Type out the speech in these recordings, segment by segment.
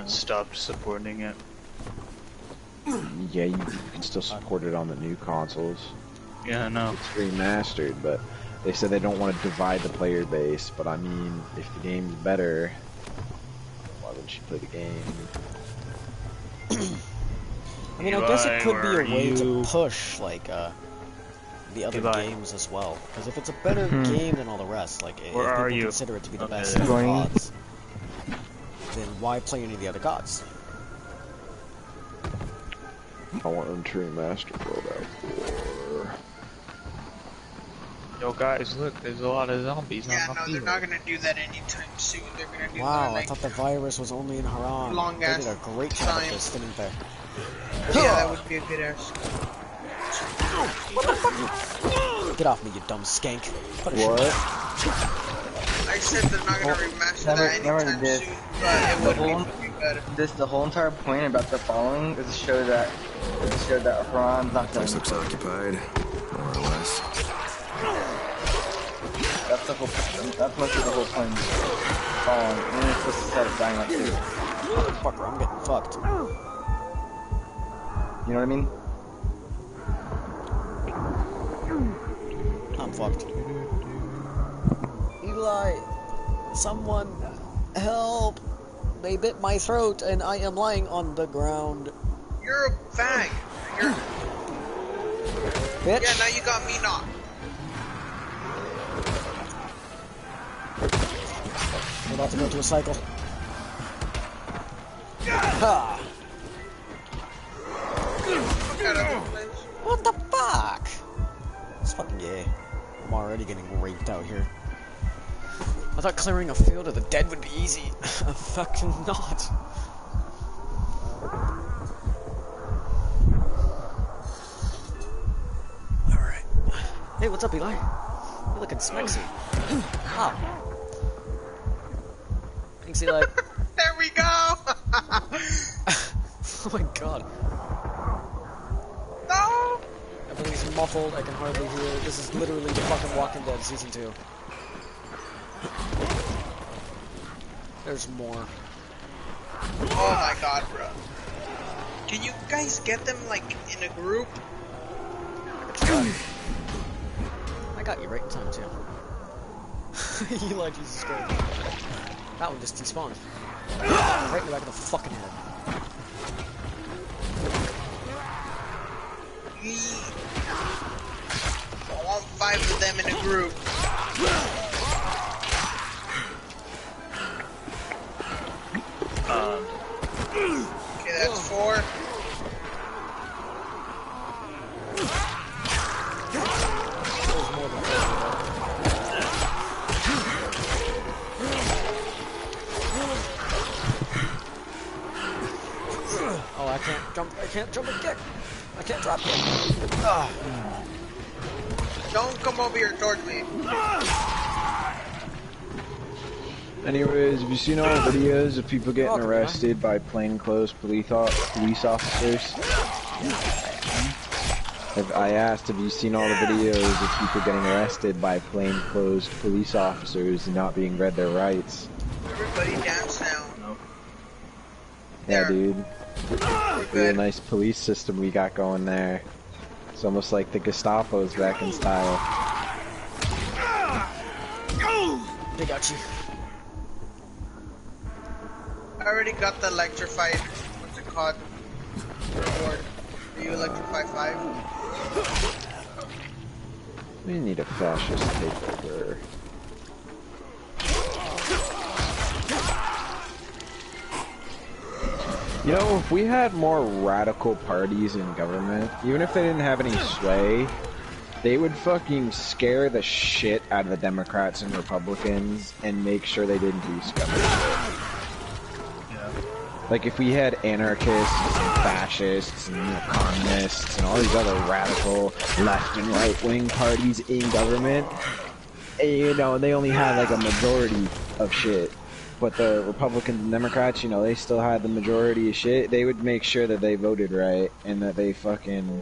stopped supporting it. Yeah, you can still support it on the new consoles. Yeah, I know. It's remastered, but they said they don't want to divide the player base. But I mean, if the game's better, why wouldn't you play the game? I mean, I guess it could be a way to push, like, the other games as well. Because if it's a better game than all the rest, like, if people consider it to be the best of gods, then why play any of the other gods? I want them to remaster World War 4. Yo guys, look, there's a lot of zombies on the field. Yeah, no, they're not gonna do that anytime soon. They're gonna do wow, like, I thought the virus was only in Haran. Long they did a great job of this, didn't they? Yeah, that would be a good ass. What the fuck? Get off me, you dumb skank. What? I said they're not gonna remaster that anytime soon, but it would be better. The whole entire point about the following is to show that Haran's not going to looks occupied, more or less. That's the whole point. That's mostly the whole point. Following, and then it's supposed to start dying up too. Fucker, I'm getting fucked. You know what I mean? I'm fucked. Eli, someone help! They bit my throat and I am lying on the ground. You're a fag. You're... Bitch. Yeah, now you got me knocked. We're about to go to a cycle. Ha! What the fuck? It's fucking gay. I'm already getting raped out here. I thought clearing a field of the dead would be easy. Fucking not. Alright. Hey, what's up, Eli? You're looking smexy. How? Thanks, Eli. There we go! Oh my god. No! Everything's muffled, I can hardly hear. This is literally the fucking Walking Dead Season 2. There's more. Oh my god, bro. Can you guys get them, like, in a group? I got you right in time, too. Eli, Jesus Christ. That one just despawned. Right in the back of the fucking head. I want 5 of them in a group. Okay, that's 4. There's more than 4. Oh, I can't jump and kick. I can't drop kick. Don't come over here towards me. Anyways, have you seen all the videos of people getting arrested by plainclothes police officers? I asked, have you seen all the videos of people getting arrested by plainclothes police officers and not being read their rights? Everybody dance now. Yeah, dude. Real nice police system we got going there. It's almost like the Gestapo's back in style. They got you. I already got the electrified, what's it called? Reward. Are you electrify 5? We need a fascist takeover. You know, if we had more radical parties in government, even if they didn't have any sway, they would fucking scare the shit out of the Democrats and Republicans and make sure they didn't do scummy shit. Like, if we had anarchists and fascists and communists and all these other radical left and right-wing parties in government, you know, they only had, like, a majority of shit. But the Republicans and Democrats, you know, they still had the majority of shit. They would make sure that they voted right and that they fucking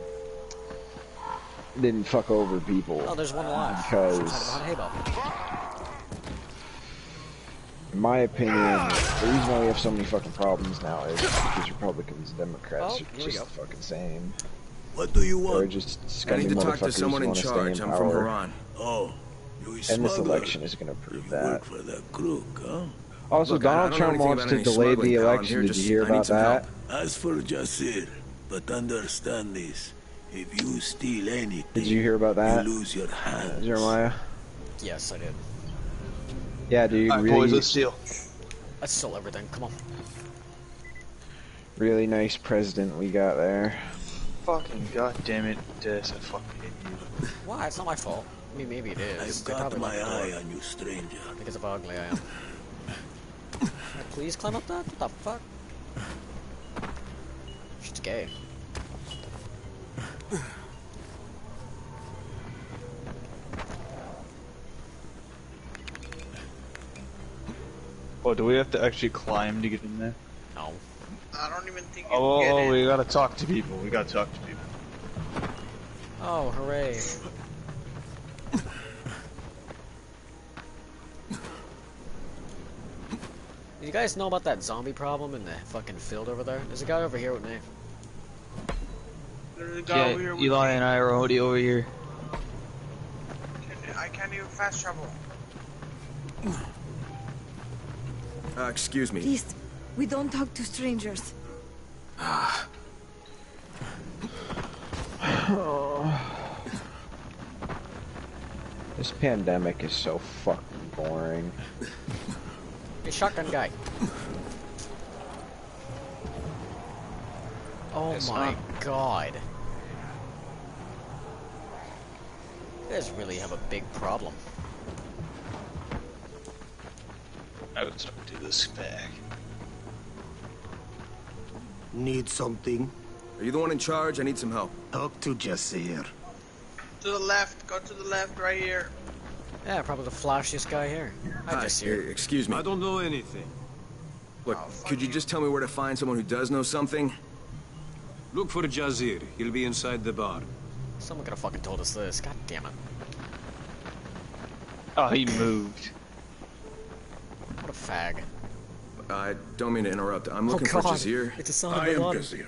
didn't fuck over people. Oh, there's one alive. Because... In my opinion, the reason why we have so many fucking problems now is because Republicans and Democrats are just the fucking same. What do you want? They're just I need scummy to talk to motherfuckers someone who in want to stay charge. in I'm from power. Haran. Oh, you And this smuggler. election is going to prove You that. work for the crook, huh? Also, Look, I Donald don't know Trump anything wants about to any delay smuggling, the pal. I'm election. here Did just- you hear I need about some that? help. As for Jasir, but understand this. If you steal anything, Did you hear about that, you lose your hands. Jeremiah? Yes, I did. Yeah, dude, Alright, really, boys, let's steal. I stole everything. Come on. really nice president we got there. Fucking goddamn it, Des, I fucking hate you. Why? It's not my fault. I mean, maybe it is. I've They got probably my locked the eye door on you, stranger. because of how ugly I am. Can I please climb up that? What the fuck? She's gay. Oh, do we have to actually climb to get in there? No. I don't even think you Oh, can get in. we gotta talk to people. We gotta talk to people. Oh, hooray. You guys know about that zombie problem in the fucking field over there? There's a guy over here with me. There's a guy over here with Eli me. and I are already over here. I can't even fast travel. Excuse me. Please, we don't talk to strangers. This pandemic is so fucking boring. Hey, shotgun guy. Oh Yes, my huh? god. You guys really have a big problem. I would start to do this back. Need something? Are you the one in charge? I need some help. Talk to Jasir. To the left. Go to the left right here. Yeah, probably the flashiest guy here. I just hear. Excuse me. I don't know anything. Look, fuck could you you. just tell me where to find someone who does know something? Look for Jasir. He'll be inside the bar. Someone could have fucking told us this. God damn it. Oh, he moved. What a fag. I don't mean to interrupt. I'm Oh looking for god. Jasir. It's a son I of am a gun. Gazir.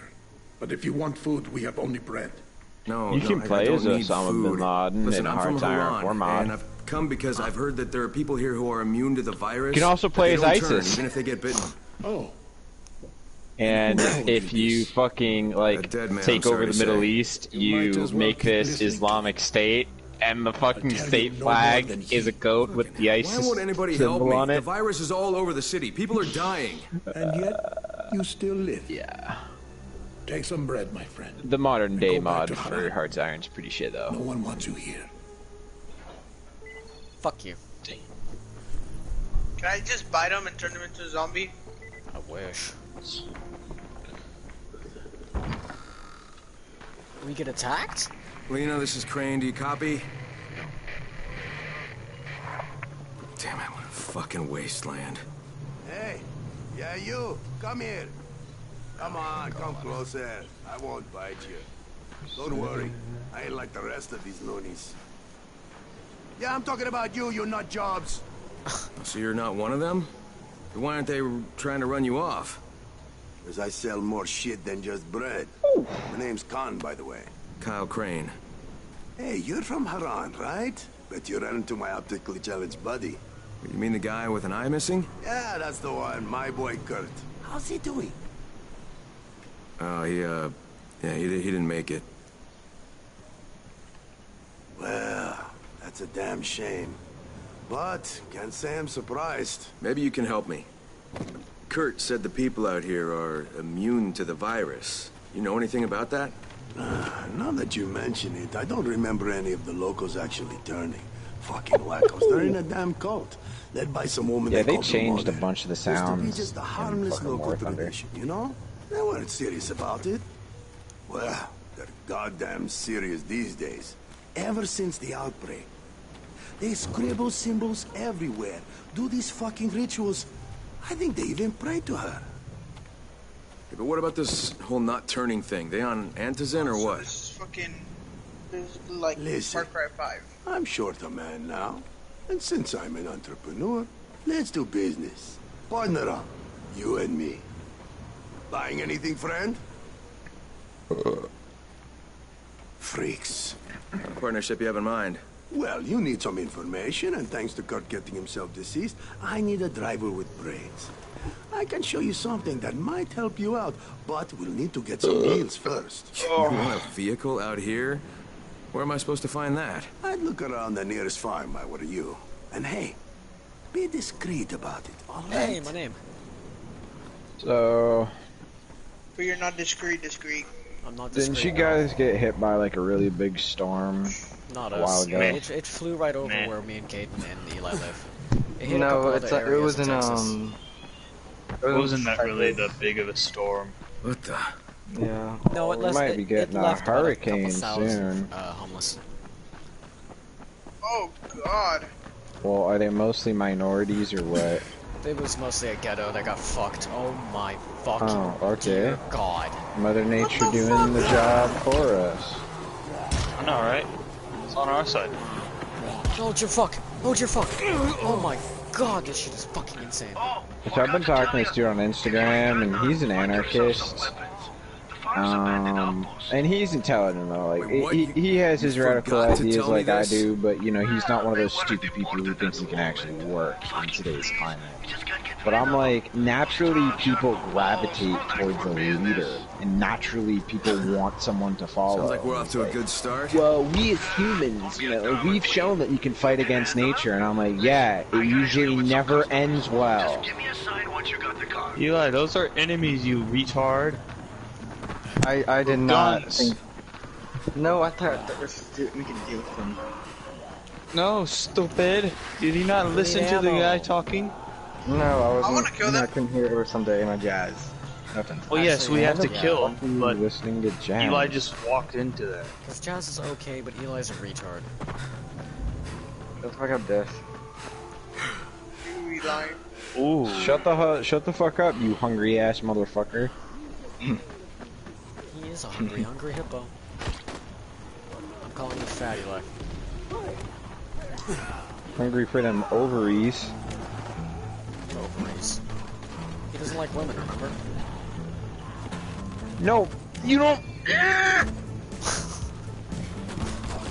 But if you want food, we have only bread. No, You no, can I play don't as need Osama bin food. Laden Listen, in I'm from Hard Time Haran, or Mod. and I've come because I've heard that there are people here who are immune to the virus. You can also but play they as don't turn, ISIS. even if they get bitten. Oh, And Well, if you this- fucking A like dead man, take I'm over sorry the to Middle say. East, You might you as well make keep this listening to Islamic State, and the fucking tell you state no more flag than is a goat with the Why ISIS won't anybody help symbol me? on The it. virus is all over the city. People are dying. and yet you still live. Yeah, Take some bread, my friend. the modern And day go back mod to for Haran. Hearts Iron's pretty shit No though. one wants you here. Fuck you. Can I just bite him and turn him into a zombie? I wish. We get attacked? Lena, this is Crane. Do you copy? Damn it, what a fucking wasteland. Hey, yeah, you. Come here. Come on, come closer. I won't bite you. Don't worry. I ain't like the rest of these loonies. Yeah, I'm talking about you, you nut jobs. So you're not one of them? Then why aren't they trying to run you off? Because I sell more shit than just bread. My name's Khan, by the way. Kyle Crane. Hey, you're from Haran, right? Bet you ran into my optically challenged buddy. You mean the guy with an eye missing? Yeah, that's the one, my boy Kurt. How's he doing? Oh, he didn't make it. Well, that's a damn shame. But, can't say I'm surprised. Maybe you can help me. Kurt said the people out here are immune to the virus. You know anything about that? Now that you mention it, I don't remember any of the locals actually turning. Fucking wackos. They're in a damn cult. Led by some woman Yeah, they call the changed a Mother. bunch of the Used to be sounds just a in harmless fucking local War Thunder. tradition, you know? They weren't serious about it. Well, they're goddamn serious these days. Ever since the outbreak. They scribble symbols everywhere. Do these fucking rituals. I think they even pray to her. Yeah, but what about this whole not turning thing? They on Antizin or So what? this is fucking... This is like Listen. Far Cry 5. I'm short a man now. And since I'm an entrepreneur, Let's do business. Partner up. You and me. Buying anything, friend? Freaks. What partnership you have in mind? Well, you need some information, and thanks to Kurt getting himself deceased, I need a driver with brains. I can show you something that might help you out, but we'll need to get some deals first. You want a vehicle out here? Where am I supposed to find that? I'd look around the nearest farm, I were you. And hey, be discreet about it, all right? Hey, my name. So... But you're not discreet. I'm not discreet. Didn't you guys get hit by like a really big storm Not a while us. ago? It flew right over where me and Caden and Eli live. It hit a No, couple it's other it areas wasn't of Texas. it wasn't that really that big of a storm. What the? Yeah. No, We might be getting a left about hurricane couple thousand, soon. homeless. Oh God. Well, are they mostly minorities or what? It was mostly a ghetto that got fucked. Oh my fucking Oh, okay. dear God. Mother Nature doing the job for us. I know, right? It's on our side. Hold your fuck. Hold your fuck. Oh my God, this shit is fucking insane. So I've been talking to this dude on Instagram, and he's an anarchist. And he's intelligent though. Like he has his radical ideas like I do, but you know he's not one of those stupid people who thinks he can actually work in today's climate. But I'm like, naturally people gravitate towards a leader, and naturally people want someone to follow. Sounds like we're off to a good start. Well, we as humans, you know, we've shown that you can fight against nature, and I'm like, yeah, it usually never ends well. Eli, those are enemies, you retard. I did not Guns. think. No, I thought that we could deal with them. No, stupid. Did you not listen to the guy talking? No, I wasn't. I wanna kill them. I couldn't hear over someday in my jazz. Nothing. Well, yes, we have to kill, but Listening to jazz. Eli just walked into that. Because Jazz is okay, but Eli's a retard. Don't fuck up, Death. You lying. Ooh. Shut the fuck up, you hungry ass motherfucker. He is a hungry, hungry hippo. I'm calling you fat, Eli. Hungry for them ovaries. Ovaries. He doesn't like women, remember? No, you don't.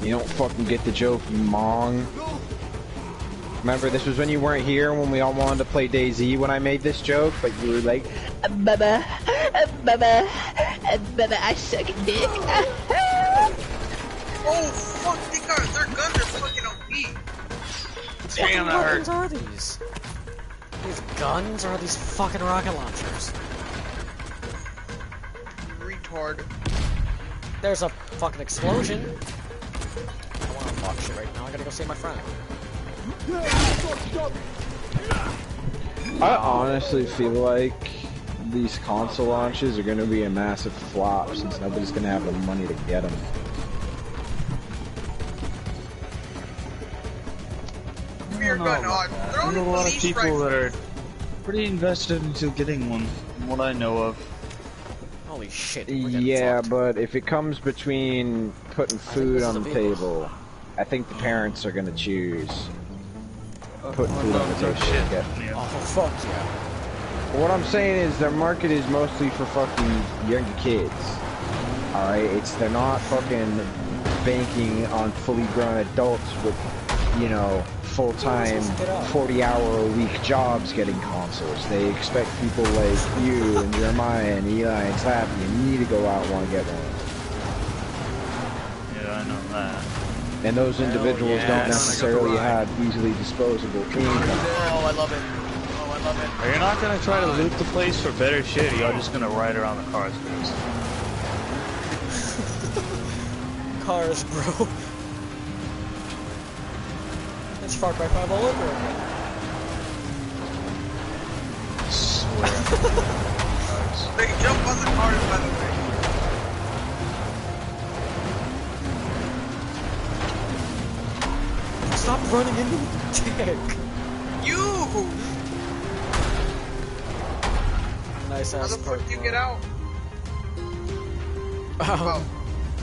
You don't fucking get the joke, you mong. Remember, this was when you weren't here when we all wanted to play DayZ when I made this joke, but you were like, Bubba, I suck dick. Oh fuck, their guns are fucking OP. Damn, that What hurt. weapons are these? These guns or are these fucking rocket launchers? Retard. There's a fucking explosion. I don't wanna fuck shit right now. I gotta go save my friend. I honestly feel like these console launches are going to be a massive flop since nobody's going to have the money to get them. Fear gun on. They're There's only a lot of police people rifles. that are pretty invested into getting one, from what I know of. Holy shit. We're getting Yeah, fucked. but if it comes between putting food this on is the a vehicle. table, I think the parents are going to choose putting food on the table. and get- Oh, fuck yeah. What I'm saying is their market is mostly for fucking younger kids. Alright, they're not fucking banking on fully grown adults with, you know, full-time 40-hour-a-week jobs getting consoles. They expect people like you and Jeremiah and Eli and Slappy and me to go out and want to get one. Yeah, I know that. And those individuals yes. don't necessarily have easily disposable income. Oh, I love it. Oh, I love it. Are you not gonna try to loot the place for better shit, or y'all just gonna ride around the cars first? Cars, bro. It's Far Cry 5 all over again. I swear. They jump on the cars, by the way. Stop running into the dick. You! Nice How ass the fuck park. do you get out? Oh,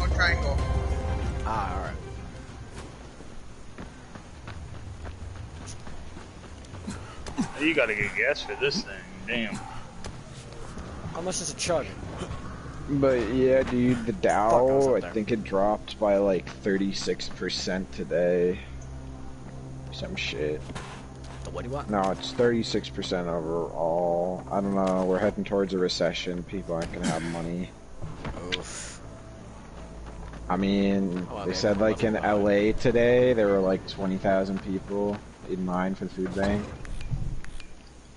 on triangle. Ah, alright. You gotta get gas for this thing. Damn. How much is a chug? But yeah, dude, the Dow, I think it dropped by like 36% today. Some shit. The what do you want? No, it's 36% overall. I don't know, we're heading towards a recession. People aren't gonna have money. Oof. I mean, they said like in LA today, there were like 20,000 people in line for the food bank.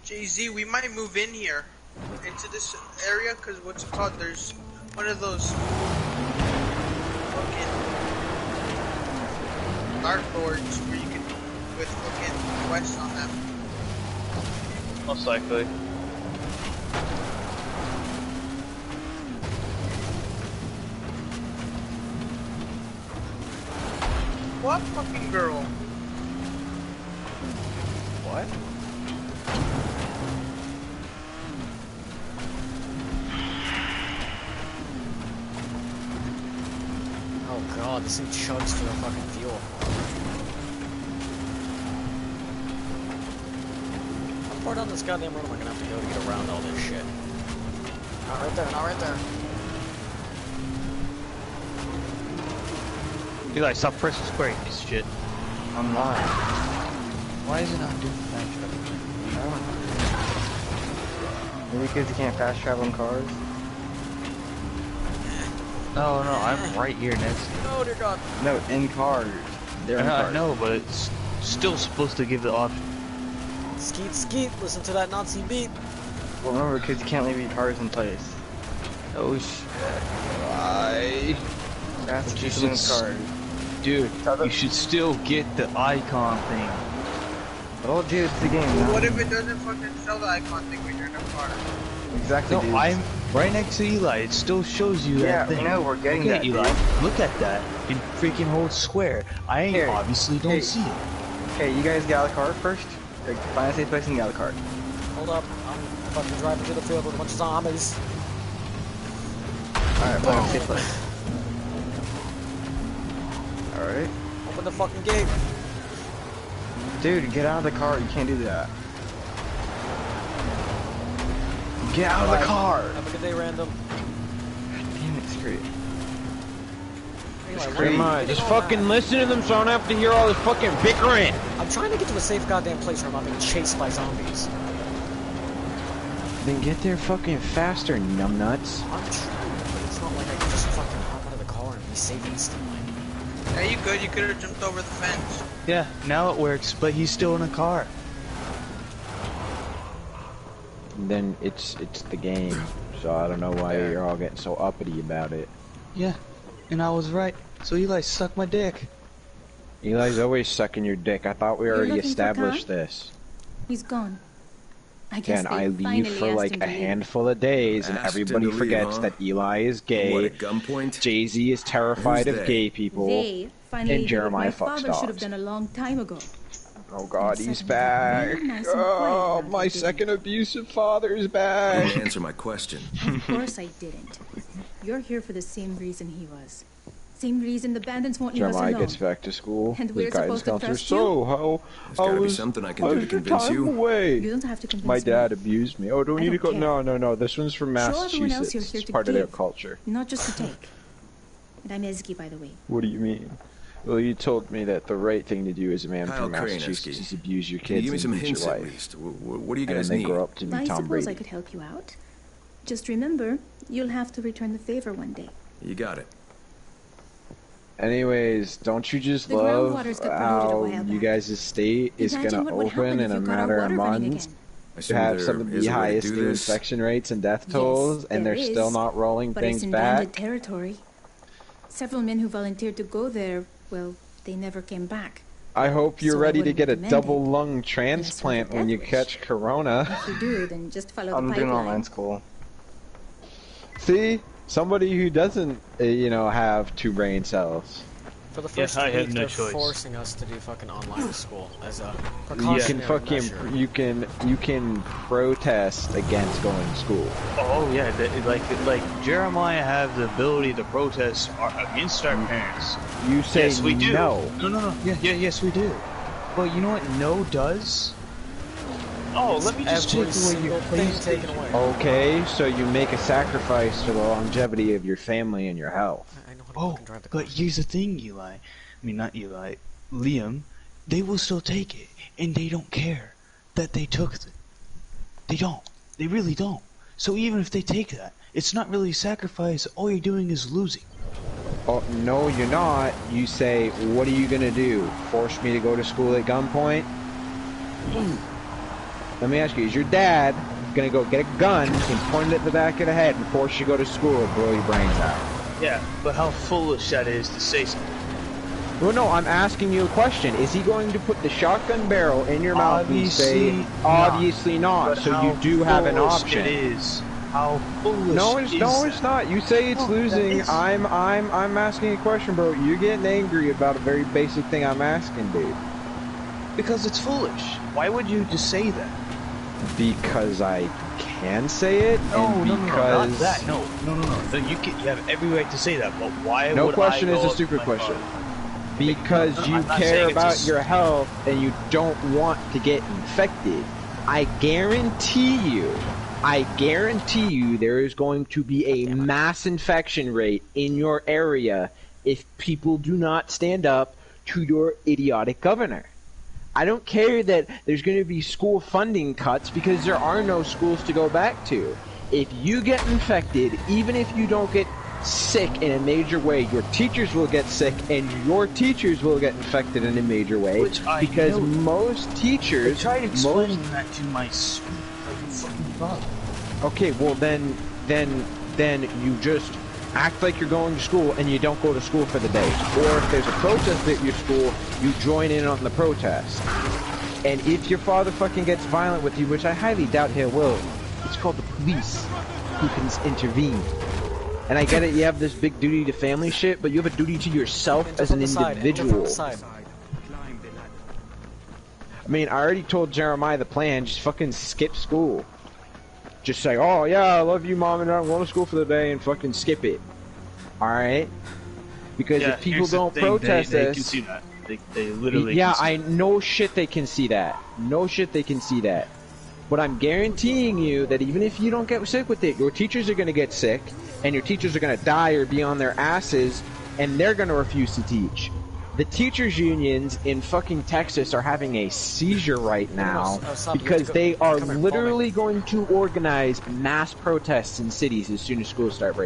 Jay-Z, we might move in here. Into this area, because what's it called? There's one of those fucking dartboards where you can with fucking quests on them. Most likely. What fucking girl? What? Oh god, this thing chugs for the fucking fuel. How far down this goddamn road am I gonna have to go to get around all this shit? Not right there, not right there. Eli, stop pressing square, you piece of shit. I'm not. Why is it not doing fast travel? I don't know. Maybe because you can't fast travel in cars? No, I'm right here next to you. Oh dear god. No, in cars. They're in cars. I know, but it's still supposed to give the option. Skeet skeet, listen to that Nazi beat. Well, remember, because you can't leave your cars in place. Oh shit. Why? That's But you should cars. Dude, you should still get the icon thing. Oh, dude, it's the game. Well, what if it doesn't fucking show the icon thing when you're in a car? Exactly, No, dude. I'm right next to Eli. It still shows you that thing. Yeah, no, we're getting Look that, at Eli. dude. Look at that. And freaking hold square. I ain't Here. obviously don't Hey. see it. Okay, you guys get out of the car first. Like, find a safe place and get out of the car. Hold up, I'm fucking driving through the field with a bunch of zombies. Alright, find a safe place. Alright. Open the fucking gate. Dude, get out of the car. You can't do that. Get out of the car! Have a good day, random. Damn it, screw it. Just fucking listen to them so I don't have to hear all this fucking bickering! I'm trying to get to a safe goddamn place where I'm not being chased by zombies. Then get there fucking faster, numbnuts. I'm trying, but it's not like I can just fucking hop out of the car and be safe instantly. Yeah, you could. You could have jumped over the fence. Yeah, now it works, but he's still in a car. Then it's the game, so I don't know why you're all getting so uppity about it. Yeah, and I was right. So Eli sucked my dick. Eli's always sucking your dick. I thought we already established this. He's gone. I guess Can I leave finally for asked like him a to leave. handful of days and Asked him everybody to leave, forgets huh? that Eli is gay, What, at gunpoint? Jay-Z is terrified Who's of they? gay people, They finally and did Jeremiah what my fucks father should have dogs. done a long time ago. Oh god, he's Suddenly, back! very nice and quiet Oh, around my the dinner. second abusive father's You back! didn't answer my question. Of course I didn't. You're here for the same reason he was. Same reason the bandits won't leave us Jeremiah alone. gets back to school. And His we're guidance supposed to counselor. trust you? So, There's gotta be was something I can how do to was your convince time you. away? You don't have to convince My dad me. abused me. Oh, do we I need to don't go? care. No. This one's from Show everyone else you're Massachusetts. here It's to part of their give, culture. not just to take. And I'm Ezgi, by the way. What do you mean? Well, you told me that the right thing to do as a man Kyle from Crane, Massachusetts Eski. is abuse your Can you kids give me and some beat hints your at wife. least? What do you And guys then they need? grow up to be I Tom suppose Brady. I could help you out. Just remember, you'll have to return the favor one day. You got it. Anyways, don't you just The love groundwaters got polluted a how while you back. guys' state is Imagine gonna what would open happen in if a you got our matter of water running months? again. I To assume have there some of is the a way to highest do this. infection rates and death Yes, tolls, and there they're still is, not rolling But things it's in bandit back. territory. Several men who volunteered to go there, well, they never came back. I hope you're So I ready to wouldn't get a recommend double it. lung transplant when you death wish. catch corona. If you do, then just follow I'm the doing pipeline. online school. See? Somebody who doesn't, have two brain cells. For the Yes, first I have week, no they're choice. forcing us to do fucking online school as a You precautionary can fucking, measure. you can protest against going to school. Oh yeah, like Jeremiah have the ability to protest against our parents. You say Yes, we do. no. No. Yeah, yes, we do. But you know what no does? Oh, let me just take away your PlayStation. Okay, so you make a sacrifice for the longevity of your family and your health. I know how to drive the car. But here's the thing, Eli. I mean, not Eli. Liam. They will still take it, and they don't care that they took it. They don't. They really don't. So even if they take that, it's not really a sacrifice. All you're doing is losing. Oh, no, you're not. You say, what are you gonna do? Force me to go to school at gunpoint? Let me ask you, is your dad gonna go get a gun and point it at the back of the head and force you to go to school and blow your brains out? Yeah, but how foolish that is to say something. Well, no, I'm asking you a question. Is he going to put the shotgun barrel in your mouth and say, obviously not, so you do have an option? It is. How foolish No, it's not. You say it's losing. I'm asking a question, bro. You're getting angry about a very basic thing I'm asking, dude. Because it's foolish. Why would you just say that? Because I can say it, and not because... that. No. You have every right to say that, but why no would question I is a stupid question. Because you care about your health and you don't want to get infected. I guarantee you there is going to be a mass infection rate in your area if people do not stand up to your idiotic governor. I don't care that there's going to be school funding cuts because there are no schools to go back to. If you get infected, even if you don't get sick in a major way, your teachers will get sick and your teachers will get infected in a major way. Because most teachers... I tried explaining that to my fucking father. Okay, well then you just act like you're going to school and you don't go to school for the day. Or if there's a protest at your school, you join in on the protest. And if your father fucking gets violent with you, which I highly doubt he will, it's called the police who can intervene. And I get it, you have this big duty to family shit, but you have a duty to yourself as an individual. I mean, I already told Jeremiah the plan, just fucking skip school. Just say, oh yeah, I love you mom and I'm going to school for the day, and fucking skip it. Alright? Because if people don't protest this... They can see that. They literally yeah, can see I know shit they can see that. No shit they can see that. But I'm guaranteeing you that even if you don't get sick with it, your teachers are going to get sick, and your teachers are going to die or be on their asses, and they're going to refuse to teach. The teachers' unions in fucking Texas are having a seizure right now because they are literally going to organize mass protests in cities as soon as schools start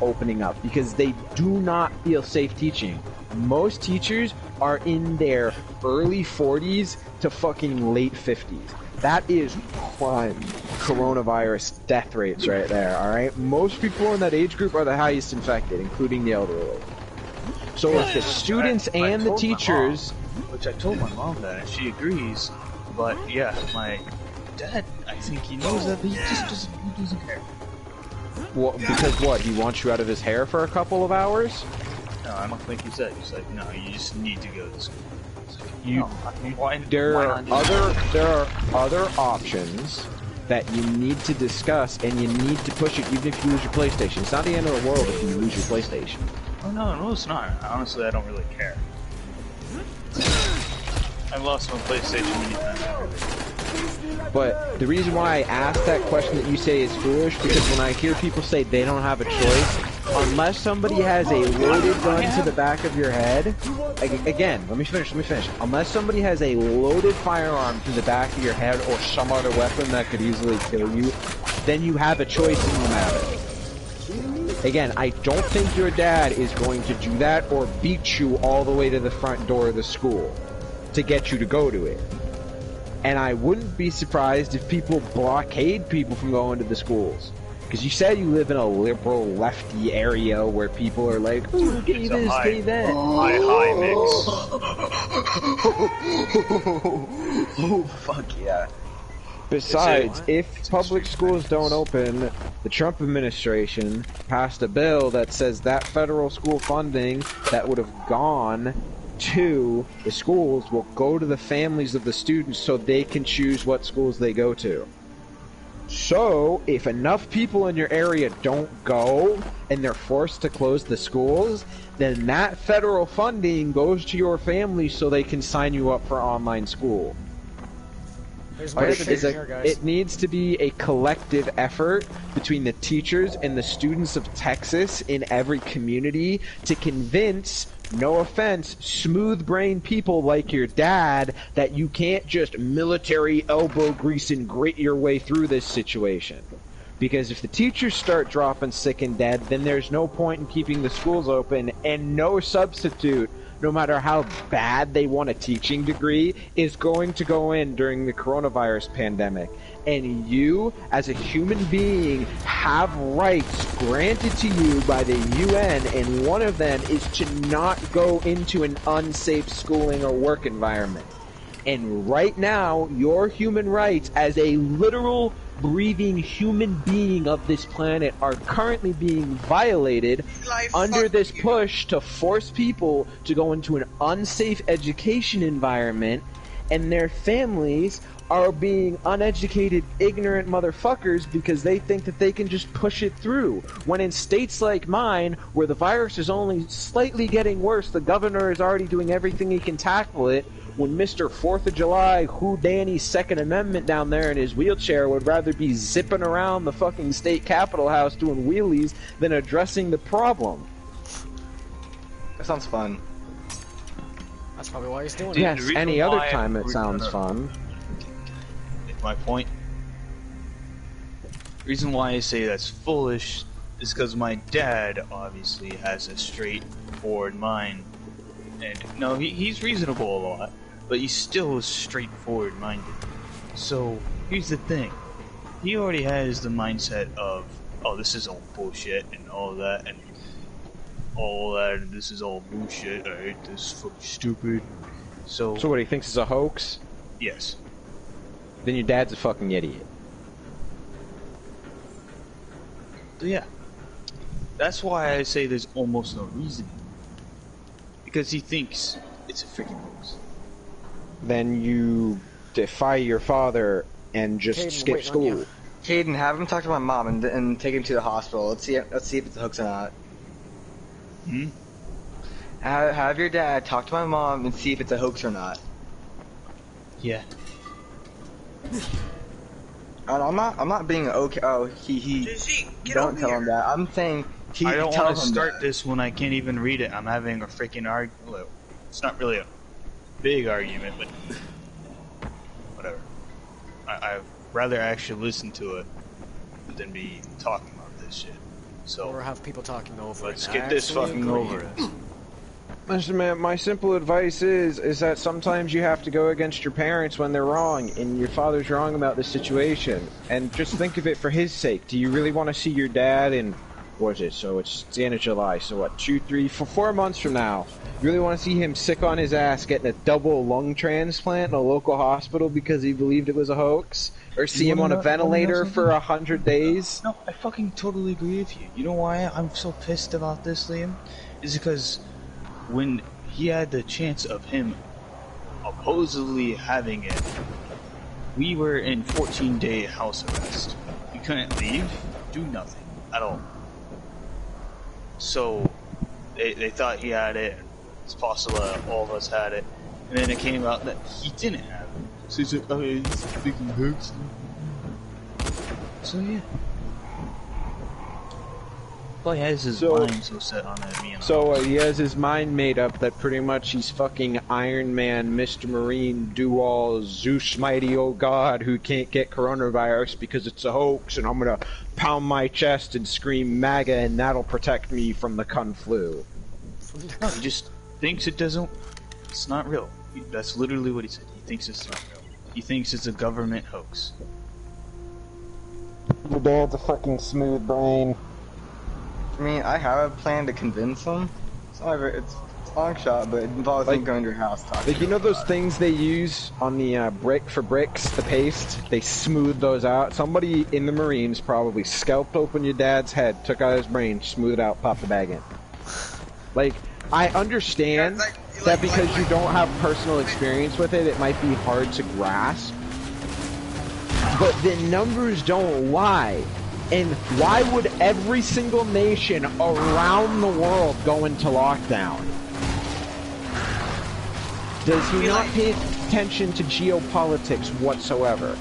opening up because they do not feel safe teaching. Most teachers are in their early 40s to fucking late 50s. That is prime coronavirus death rates right there, alright? Most people in that age group are the highest infected, including the elderly. So if the students and the teachers... Which I told my mom that, and she agrees, but yeah, my dad, I think he knows that, but he doesn't care. Well, because what, he wants you out of his hair for a couple of hours? No, I don't think he said. He's like, no, you just need to go to school. There are other options that you need to discuss, and you need to push it even if you lose your PlayStation. It's not the end of the world if you lose your PlayStation. Oh no, it's not. Honestly, I don't really care. I've lost my PlayStation many times. But the reason why I asked that question that you say is foolish, because when I hear people say they don't have a choice, unless somebody has a loaded gun to the back of your head, again, let me finish. Unless somebody has a loaded firearm to the back of your head or some other weapon that could easily kill you, then you have a choice in the matter. Again, I don't think your dad is going to do that or beat you all the way to the front door of the school to get you to go to it. And I wouldn't be surprised if people blockade people from going to the schools. Because you said you live in a liberal, lefty area where people are like, ooh, gay this, gay that. High mix. Oh, fuck yeah. Besides, if public schools don't open, the Trump administration passed a bill that says that federal school funding that would have gone to the schools will go to the families of the students so they can choose what schools they go to. So, if enough people in your area don't go and they're forced to close the schools, then that federal funding goes to your family so they can sign you up for online school. There's more shit here, guys. It needs to be a collective effort between the teachers and the students of Texas in every community to convince, no offense, smooth-brained people like your dad that you can't just military elbow grease and grit your way through this situation. Because if the teachers start dropping sick and dead, then there's no point in keeping the schools open, and no substitute, no matter how bad they want a teaching degree, is going to go in during the coronavirus pandemic. And you, as a human being, have rights granted to you by the UN, and one of them is to not go into an unsafe schooling or work environment. And right now, your human rights as a literal breathing human being of this planet are currently being violated under this push to force people to go into an unsafe education environment, and their families are being uneducated, ignorant motherfuckers because they think that they can just push it through. When in states like mine, where the virus is only slightly getting worse, the governor is already doing everything he can tackle it, when Mr. 4th of July, who Danny's Second Amendment down there in his wheelchair would rather be zipping around the fucking state capitol house doing wheelies than addressing the problem. That sounds fun. That's probably why he's doing it. Yes, any other time it sounds fun. My point. The reason why I say that's foolish is because my dad obviously has a straightforward mind. And no, he's reasonable a lot, but he's still straightforward minded. So here's the thing. He already has the mindset of, oh, this is all bullshit and all that and this is all bullshit. I hate this, fucking stupid. So what, he thinks is a hoax? Yes. Then your dad's a fucking idiot. So yeah. That's why I say there's almost no reasoning. Because he thinks it's a freaking hoax. Then you defy your father and just skip school. Caden, have him talk to my mom and take him to the hospital. Let's see if it's a hoax or not. Hmm? Have your dad talk to my mom and see if it's a hoax or not. Yeah. I'm not being okay. Oh, he don't tell him that. I'm saying I don't want to start this when I can't even read it. I'm having a freaking argument. It's not really a big argument, but whatever. I'd rather actually listen to it than be talking about this shit. So or have people talking over it. Let's get this fucking over it. Listen, man, my simple advice is that sometimes you have to go against your parents when they're wrong, and your father's wrong about the situation. And just think of it for his sake. Do you really want to see your dad in, what is it, so it's the end of July, so what, 4 months from now? You really want to see him sick on his ass getting a double lung transplant in a local hospital because he believed it was a hoax? Or see him on a ventilator for 100 days? No, I fucking totally agree with you. You know why I'm so pissed about this, Liam? Is because when he had the chance of him supposedly having it, we were in 14-day house arrest. We couldn't leave, do nothing at all. So they thought he had it. It's possible that all of us had it, and then it came out that he didn't have it. So he's like, oh, it's a freaking hoax. So yeah. Well, he has his mind so set on it being he has his mind made up that pretty much he's fucking Iron Man, Mr. Marine, do-all, Zeus mighty old god who can't get coronavirus because it's a hoax, and I'm gonna pound my chest and scream MAGA and that'll protect me from the Kung Flu. No, he just thinks it doesn't, it's not real. That's literally what he said. He thinks it's not real. He thinks it's a government hoax. Your dad's a fucking smooth brain. I mean, I have a plan to convince him. It's a long shot, but it involves him going to your house talking. Like, you know those things they use on the brick for bricks, the paste? They smooth those out. Somebody in the Marines probably scalped open your dad's head, took out his brain, smoothed it out, popped the bag in. Like, I understand that because you don't have personal experience with it, it might be hard to grasp. But the numbers don't lie. And why would every single nation around the world go into lockdown? Does he not pay attention to geopolitics whatsoever.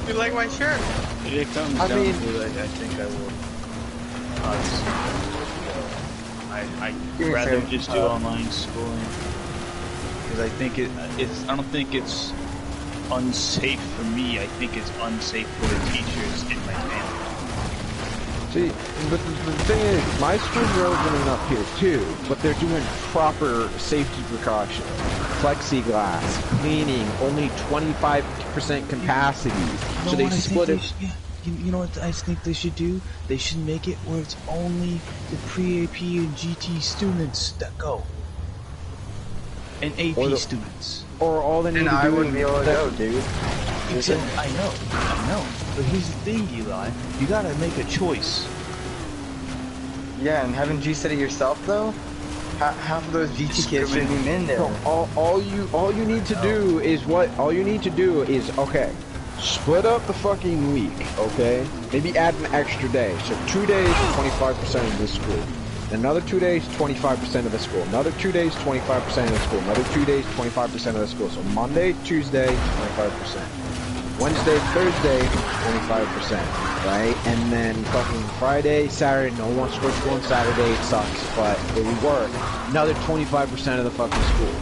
You like my shirt? If it comes down to it, I think I will. I'd rather just do online schooling because I think it's. I don't think it's unsafe for me. I think it's unsafe for the teachers in my family. See, but the thing is, my schools are opening up here too, but they're doing proper safety precautions. Plexiglass, cleaning, only 25% capacity. So they split it. You know what I think they should do? They should make it where it's only the pre-AP and GT students that go. And AP students. Or all they need to do. I wouldn't be able to go, dude. I know. But here's the thing, Eli. You gotta make a choice. Yeah, and haven't you said it yourself though? Half of those GT kids shouldn't even in there. No, all you need to do is okay. Split up the fucking week, okay? Maybe add an extra day. So 2 days, 25% of the school. Another 2 days, 25% of the school. Another 2 days, 25% of the school. Another 2 days, 25% of the school. So Monday, Tuesday, 25%. Wednesday, Thursday, 25%, right? And then fucking Friday, Saturday, no one wants to go to school on Saturday, it sucks, but it would work. Another 25% of the fucking school.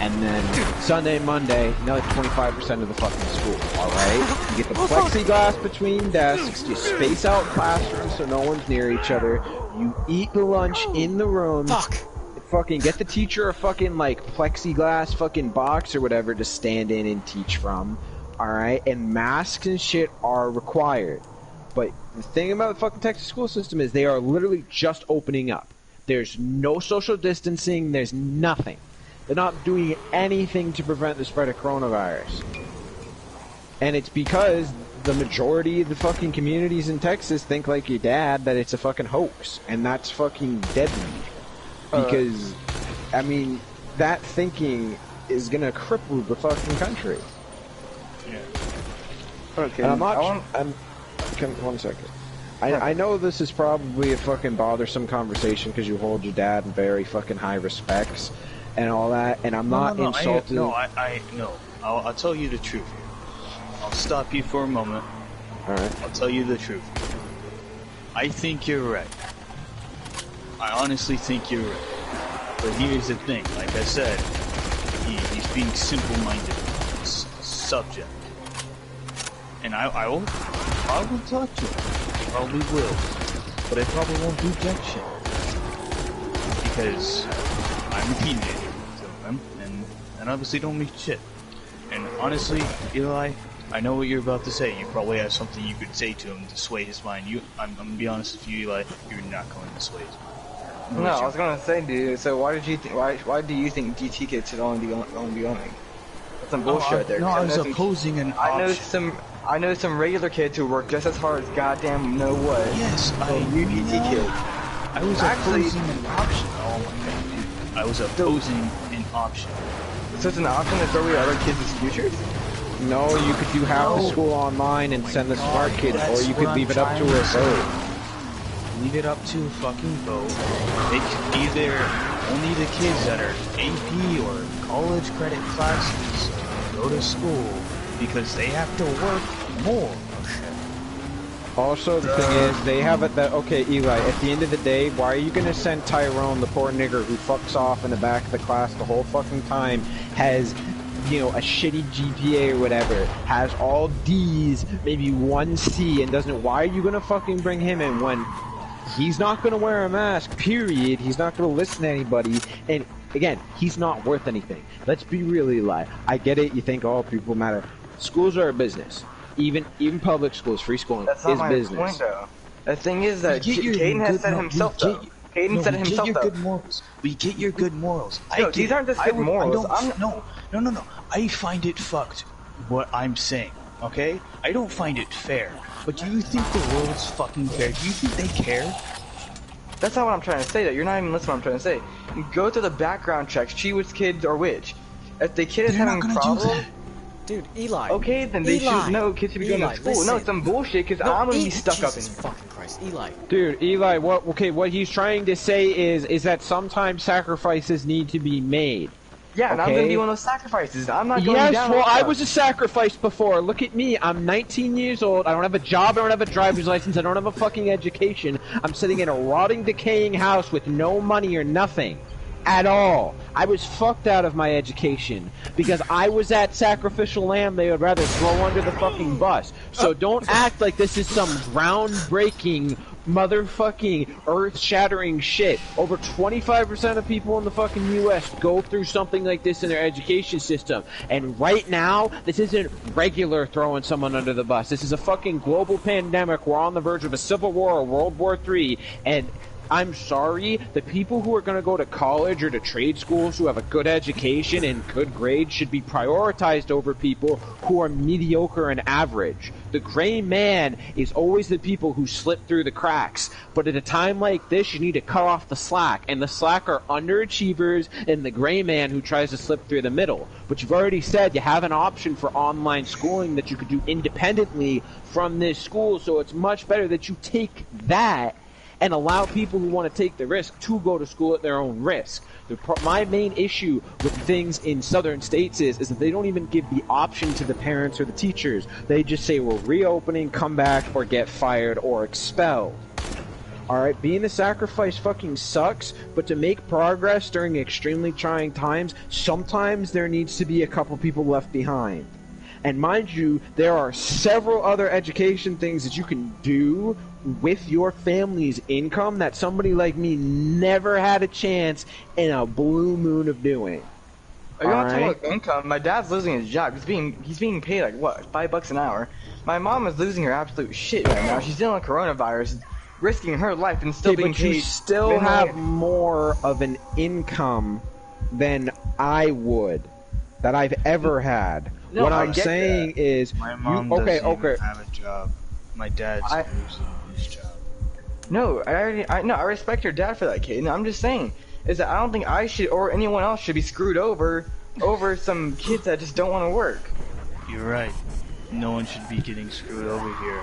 And then Sunday, Monday, another 25% of the fucking school, alright? You get the plexiglass between desks, you space out classrooms so no one's near each other, you eat the lunch in the room. Fucking get the teacher a fucking like plexiglass fucking box or whatever to stand in and teach from. Alright, and masks and shit are required. But the thing about the fucking Texas school system is they are literally just opening up. There's no social distancing, there's nothing. They're not doing anything to prevent the spread of coronavirus. And it's because the majority of the fucking communities in Texas think like your dad that it's a fucking hoax. And that's fucking deadly. Because, I mean, that thinking is gonna cripple the fucking country. Yeah. Okay. And I'm not. One second. I know this is probably a fucking bothersome conversation because you hold your dad in very fucking high respects and all that, and I'm not insulted. I'll tell you the truth here. I'll stop you for a moment. Alright. I'll tell you the truth. I think you're right. I honestly think you're right. But here's the thing. Like I said, he's being simple-minded. Subject. And I will talk to him. Probably will. But I probably won't do jack shit. Because I'm a teenager to him, and obviously don't mean shit. And honestly, Eli, I know what you're about to say. You probably have something you could say to him to sway his mind. I'm gonna be honest with you, Eli, you're not going to sway his mind. No, I was gonna say, dude. So why do you think GT kids should only be going? That's some bullshit there. No, I was opposing an option. I know some regular kids who work just as hard as goddamn know what. Yes, you GT kids. I was opposing an option. Oh my god, dude. I was opposing an option. So it's an option to throw away other kids' futures? No, you could do half the school online and send the smart kids, or you could leave it up to a vote. Leave it up to a fucking vote. They could either only the kids that are AP or college credit classes go to school because they have to work more. Also, the thing is, they have it that, okay, Eli, at the end of the day, why are you going to send Tyrone, the poor nigger who fucks off in the back of the class the whole fucking time, has, you know, a shitty GPA or whatever, has all D's, maybe 1 C, and doesn't, why are you going to fucking bring him in when he's not going to wear a mask, period, he's not going to listen to anybody, and again, he's not worth anything. Let's be real, Eli. I get it, you think, oh, people matter. Schools are a business. Even public schools, free schooling is business. That's not my point, though. The thing is that Caden has said himself, though. Caden said himself, though. Good morals. We get your good morals. No, these aren't just good morals. No. I find it fucked what I'm saying, okay? I don't find it fair. But do you think the world's fucking fair? Do you think they care? That's not what I'm trying to say, though. You're not even listening to what I'm trying to say. You go through the background checks, see which kids are which. If the kid is having problems... Dude, Eli. Okay, then they should know kids should be going to school. Listen. No, it's some bullshit, because I'm gonna be stuck up in Jesus fucking Christ, Eli. Dude, Eli, what he's trying to say is that sometimes sacrifices need to be made. Yeah, and I'm gonna be one of those sacrifices. I'm not going down. Yes, well, I was a sacrifice before. Look at me. I'm 19 years old. I don't have a job. I don't have a driver's license. I don't have a fucking education. I'm sitting in a rotting, decaying house with no money or nothing. At all. I was fucked out of my education because I was that sacrificial lamb they would rather throw under the fucking bus. So don't act like this is some groundbreaking, motherfucking, earth-shattering shit. Over 25% of people in the fucking U.S. go through something like this in their education system. And right now, this isn't regular throwing someone under the bus. This is a fucking global pandemic. We're on the verge of a civil war or World War III, and I'm sorry, the people who are going to go to college or to trade schools who have a good education and good grades should be prioritized over people who are mediocre and average. The gray man is always the people who slip through the cracks, but at a time like this, you need to cut off the slack, and the slack are underachievers and the gray man who tries to slip through the middle. But you've already said you have an option for online schooling that you could do independently from this school, so it's much better that you take that and allow people who want to take the risk to go to school at their own risk. My main issue with things in southern states is that they don't even give the option to the parents or the teachers. They just say, we're reopening, come back, or get fired or expelled. Alright, being a sacrifice fucking sucks, but to make progress during extremely trying times, sometimes there needs to be a couple people left behind. And mind you, there are several other education things that you can do with your family's income that somebody like me never had a chance in a blue moon of doing. Are you not talking about income? My dad's losing his job. He's being paid like what, $5 an hour. My mom is losing her absolute shit right now. She's dealing with coronavirus, risking her life and still being paid. But you still have more of an income than I would, that I've ever had. No, what I'm saying is, my mom doesn't even have a job. My dad's losing his job. No, I respect your dad for that, kid. I'm just saying is that I don't think I should or anyone else should be screwed over some kids that just don't want to work. You're right. No one should be getting screwed over here.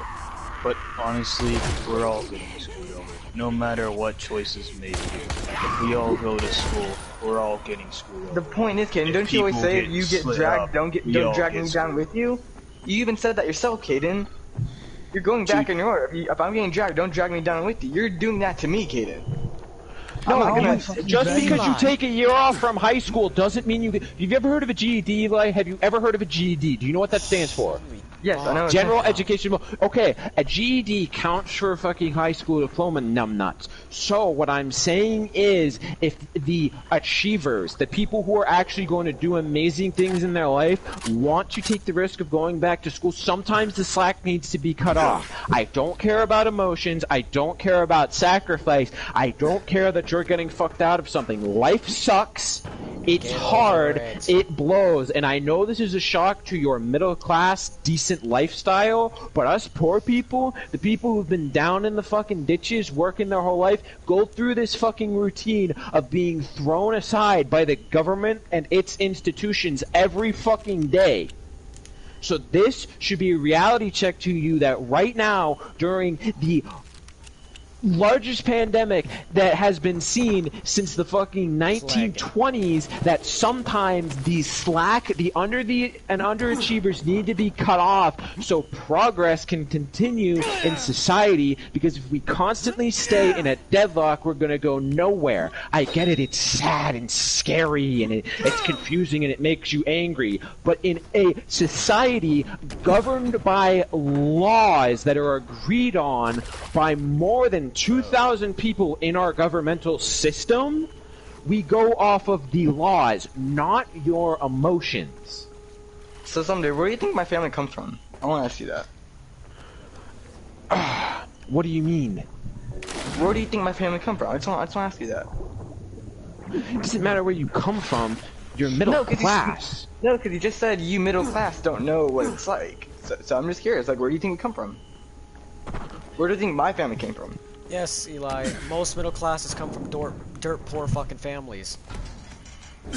But honestly, we're all getting screwed over. No matter what choice is made here. If we all go to school, we're all getting screwed over. The point is, Kaden, don't you always say if you get dragged, don't drag me down with you? You even said that yourself, Kaden. You're going back in your order. If I'm getting dragged, don't drag me down with you. You're doing that to me, Kaden. No, just because you take a year off from high school doesn't mean you... Have you ever heard of a GED, Eli? Have you ever heard of a GED? Do you know what that stands for? Yes, I know. General Education... Okay, a GED counts for a fucking high school diploma, numbnuts. So, what I'm saying is, if the achievers, the people who are actually going to do amazing things in their life, want to take the risk of going back to school, sometimes the slack needs to be cut off. I don't care about emotions. I don't care about sacrifice. I don't care that you're getting fucked out of something. Life sucks. It's hard. It blows. And I know this is a shock to your middle class, decent lifestyle, but us poor people, the people who've been down in the fucking ditches working their whole life, go through this fucking routine of being thrown aside by the government and its institutions every fucking day. So this should be a reality check to you that right now, during the largest pandemic that has been seen since the fucking 1920s, that sometimes the underachievers need to be cut off so progress can continue in society, because if we constantly stay in a deadlock, we're gonna go nowhere. I get it, it's sad and scary and it's confusing and it makes you angry, but in a society governed by laws that are agreed on by more than 2,000 people in our governmental system, we go off of the laws, not your emotions. So someday, where do you think my family comes from? I want to ask you that. What do you mean? Where do you think my family comes from? I just want to ask you that. It doesn't matter where you come from. You're middle class. No, because you just said you middle class don't know what it's like. So I'm just curious, like, where do you think we come from? Where do you think my family came from? Yes, Eli. Most middle classes come from dirt poor fucking families.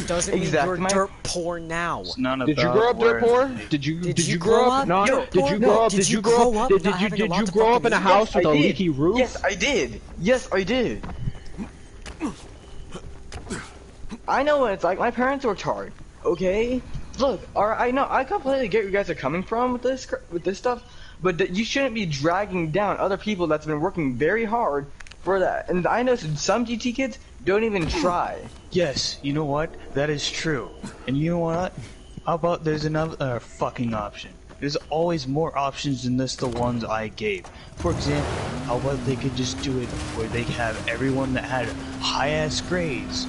doesn't mean you're dirt poor now. It's not did you grow up dirt poor? Did you grow up not? Did you grow up? Did you grow up? Did you grow up in a house with a leaky roof? Yes, I did. Yes, I did. I know what it's like. My parents worked hard. Okay. Look, I know. I completely get where you guys are coming from with this stuff, but you shouldn't be dragging down other people that's been working very hard for that. And I know some GT kids don't even try. Yes, you know what? That is true. And you know what? How about there's another fucking option? There's always more options than just the ones I gave. For example, how about they could just do it where they have everyone that had high-ass grades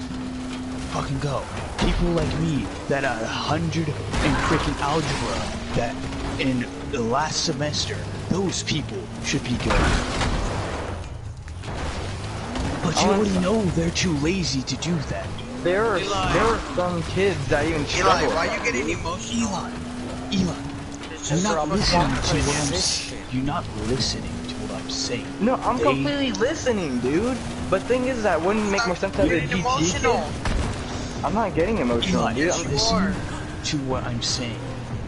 fucking go. People like me that had 100 in freaking algebra that in the last semester, those people should be good. But you already know they're too lazy to do that. There are some kids that even struggle. Eli, why are you getting emotional? Eli, you're not listening to what I'm saying. You're not listening to what I'm saying. No, I'm completely listening, dude. But thing is that wouldn't make more sense to have a GT kid. I'm not getting emotional, Eli, dude. listen to what I'm saying.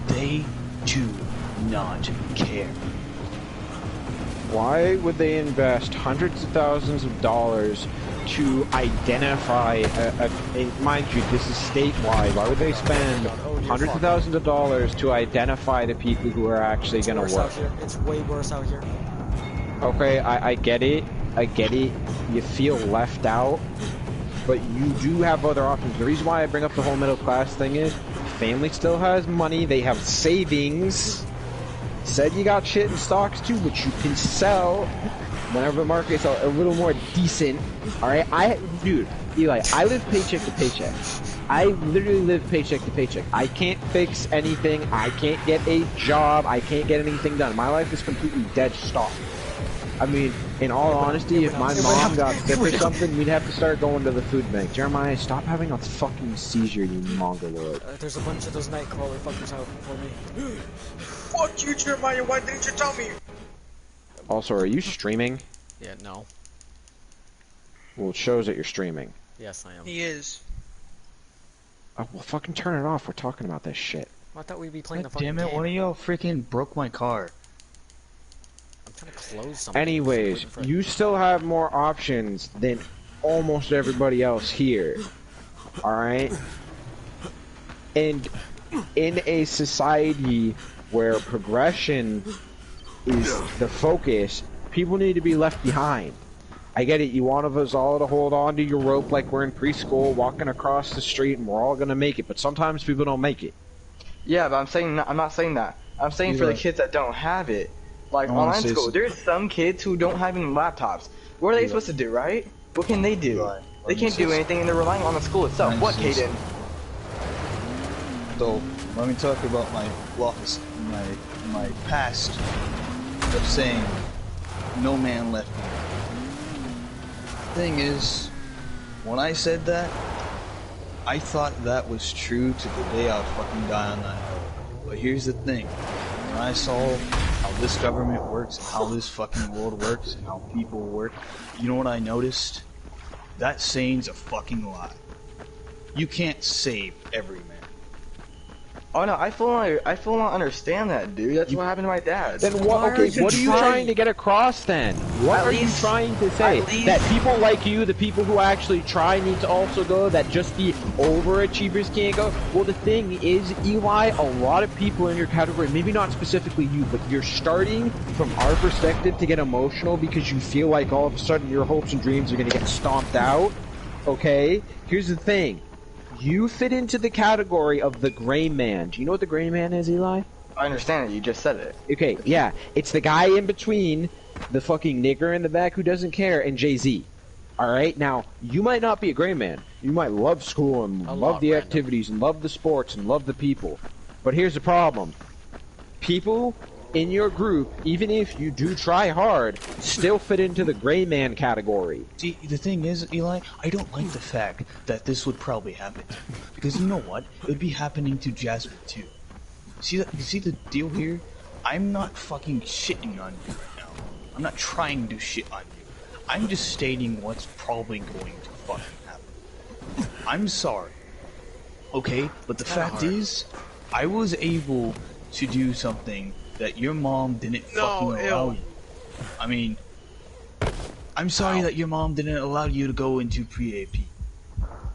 They do not care. Why would they invest hundreds of thousands of dollars to identify mind you, this is statewide. Why would they spend hundreds of thousands of dollars to identify the people who are actually going to work? It's way worse out here. Okay, I get it. I get it. You feel left out. But you do have other options. The reason why I bring up the whole middle class thing is family still has money. They have savings. Said you got shit in stocks too, which you can sell whenever the market's a little more decent. Alright, dude, Eli, I live paycheck to paycheck. I literally live paycheck to paycheck. I can't fix anything. I can't get a job. I can't get anything done. My life is completely dead stop. I mean, in all honesty, if my mom got sick or something, we'd have to start going to the food bank. Jeremiah, stop having a fucking seizure, you mongoloid. There's a bunch of those nightcrawler fuckers out for me. Fuck you, Jeremiah, why didn't you tell me? Also, are you streaming? Yeah, no. Well, it shows that you're streaming. Yes, I am. He is. Oh, well, fucking turn it off. We're talking about this shit. I thought we'd be playing the God fucking damn it, game. one of y'all freaking broke my car. I'm trying to close something. Anyways, you still have more options than almost everybody else here. Alright? And in a society where progression is the focus, people need to be left behind. I get it, you want us all to hold on to your rope like we're in preschool, walking across the street, and we're all gonna make it, but sometimes people don't make it. Yeah, but I'm not saying that. I'm saying for the kids that don't have it. Like online school, there's some kids who don't have any laptops. What are they supposed to do, right? What can they do? They can't do anything and they're relying on the school itself. What, Caden? So, let me talk about my my past of saying no man left me. Thing is, when I said that, I thought that was true to the day I would fucking die on that hill. But here's the thing. When I saw how this government works, and how this fucking world works, and how people work, you know what I noticed? That saying's a fucking lie. You can't save every man. Oh no, I full on understand that, dude. That's what happened to my dad. Then what? Okay, what are you trying to get across then? What are you trying to say? That people like you, the people who actually try, need to also go. That just the overachievers can't go. Well, the thing is, Eli, a lot of people in your category, maybe not specifically you, but you're starting from our perspective to get emotional because you feel like all of a sudden your hopes and dreams are gonna get stomped out. Okay, here's the thing. You fit into the category of the gray man. Do you know what the gray man is, Eli? I understand it, you just said it. Okay, yeah. It's the guy in between the fucking nigger in the back who doesn't care and Jay-Z. Alright, now, you might not be a gray man. You might love school and love the activities and love the sports and love the people. But here's the problem. People in your group, even if you do try hard, still fit into the gray man category. See, the thing is, Eli, I don't like the fact that this would probably happen. Because you know what? It would be happening to Jasmine too. See the deal here? I'm not fucking shitting on you right now. I'm not trying to shit on you. I'm just stating what's probably going to fucking happen. I'm sorry. Okay, but the fact is, I was able to do something that your mom didn't fucking allow you. I mean, I'm sorry that your mom didn't allow you to go into pre-AP.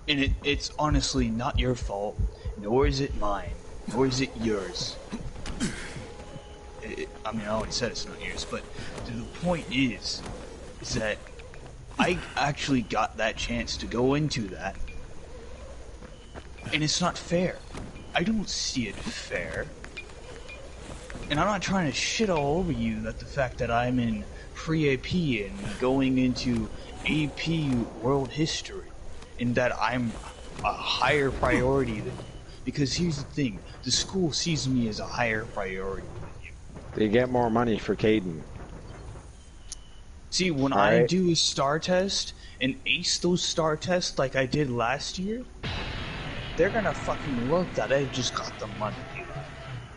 And it's honestly not your fault, nor is it mine, nor is it yours. I mean, I already said it's not yours, but the point is that I actually got that chance to go into that, and it's not fair. I don't see it fair. And I'm not trying to shit all over you that the fact that I'm in pre-AP and going into AP world history, and that I'm a higher priority than you. Because here's the thing, the school sees me as a higher priority than you. They get more money for Caden. See, when I do a star test and ace those star tests like I did last year, they're gonna fucking look that I just got the money.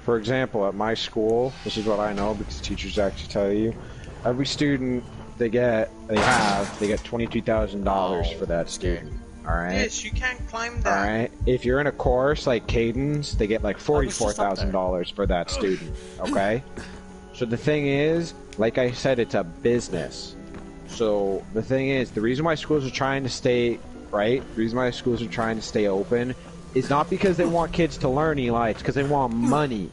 For example, at my school, this is what I know because teachers actually tell you, every student they get $22,000 for that student. All right. Yes, you can't climb that. All right. If you're in a course like Caden's, they get like $44,000 for that student. Okay. So the thing is, like I said, it's a business. So the thing is, the reason why schools are trying to stay open is not because they want kids to learn, Eli. It's because they want money.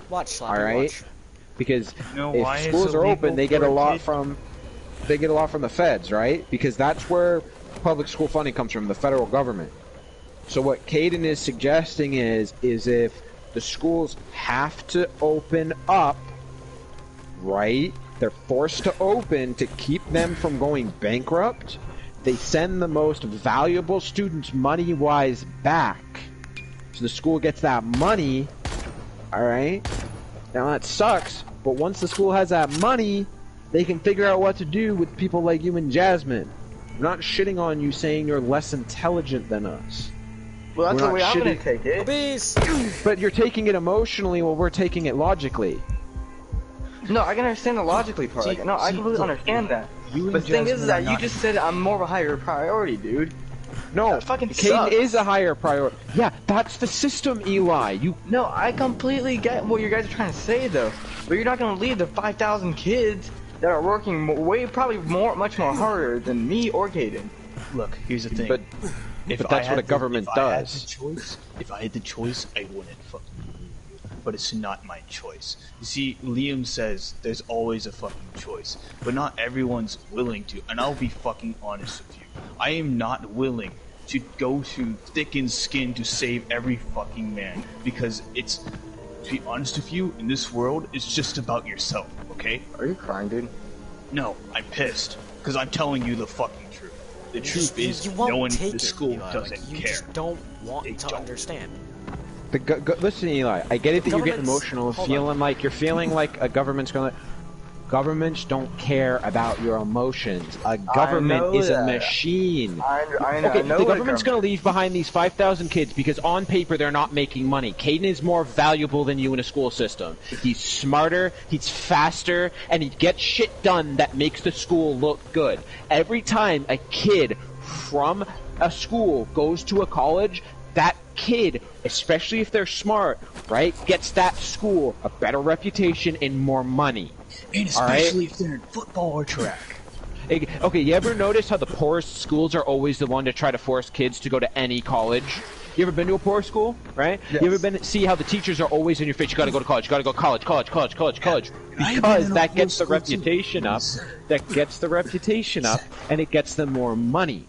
Watch, all right. Watch. Because if schools are open, they get a lot from the feds, right? Because that's where public school funding comes from, the federal government. So what Caden is suggesting is if the schools have to open up, right? They're forced to open to keep them from going bankrupt. They send the most valuable students money-wise back. So the school gets that money, alright? Now that sucks, but once the school has that money, they can figure out what to do with people like you and Jasmine. I'm not shitting on you saying you're less intelligent than us. Well, that's the way I'm gonna take it. But you're taking it emotionally while we're taking it logically. No, I can understand the logically part. I completely understand that. But the thing is that you just said I'm more of a higher priority, dude. No, that fucking Caden is a higher priority. Yeah, that's the system, Eli. No, I completely get what you guys are trying to say, though. But you're not gonna leave the 5,000 kids that are working much more harder than me or Caden. Look, here's the thing. But that's what a government does. If I had the choice, I wouldn't fucking leave. But it's not my choice. You see, Liam says there's always a fucking choice, but not everyone's willing to. And I'll be fucking honest with you. I am not willing to go through thick and skin to save every fucking man, because it's, to be honest with you, in this world, it's just about yourself, okay? Are you crying, dude? No, I'm pissed, because I'm telling you the fucking truth. The truth is, no one in the school doesn't care. You just don't want to understand. Listen, Eli, I get it that you're getting emotional, feeling like a government's gonna... Governments don't care about your emotions. A government is a machine. I know the government's going to leave behind these 5,000 kids because on paper they're not making money. Caden is more valuable than you in a school system. He's smarter, he's faster, and he gets shit done that makes the school look good. Every time a kid from a school goes to a college, that kid, especially if they're smart, right, gets that school a better reputation and more money. And especially if they're in football or track. Okay, you ever notice how the poorest schools are always the one to try to force kids to go to any college? You ever been to a poor school, right? Yes. You ever been see how the teachers are always in your face? You gotta go to college, you gotta go college. Because that gets the reputation up. That gets the reputation up, and it gets them more money.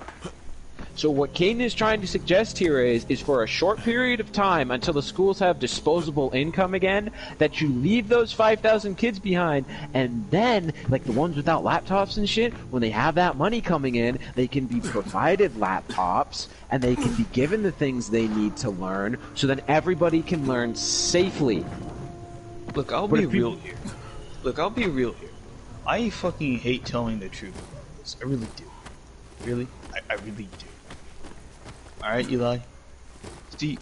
So what Caden is trying to suggest here is for a short period of time until the schools have disposable income again, that you leave those 5,000 kids behind, and then, like the ones without laptops and shit, when they have that money coming in, they can be provided laptops, and they can be given the things they need to learn, so then everybody can learn safely. Look, I'll be real here. I fucking hate telling the truth about this. I really do. Really? I really do. Alright, Eli? See,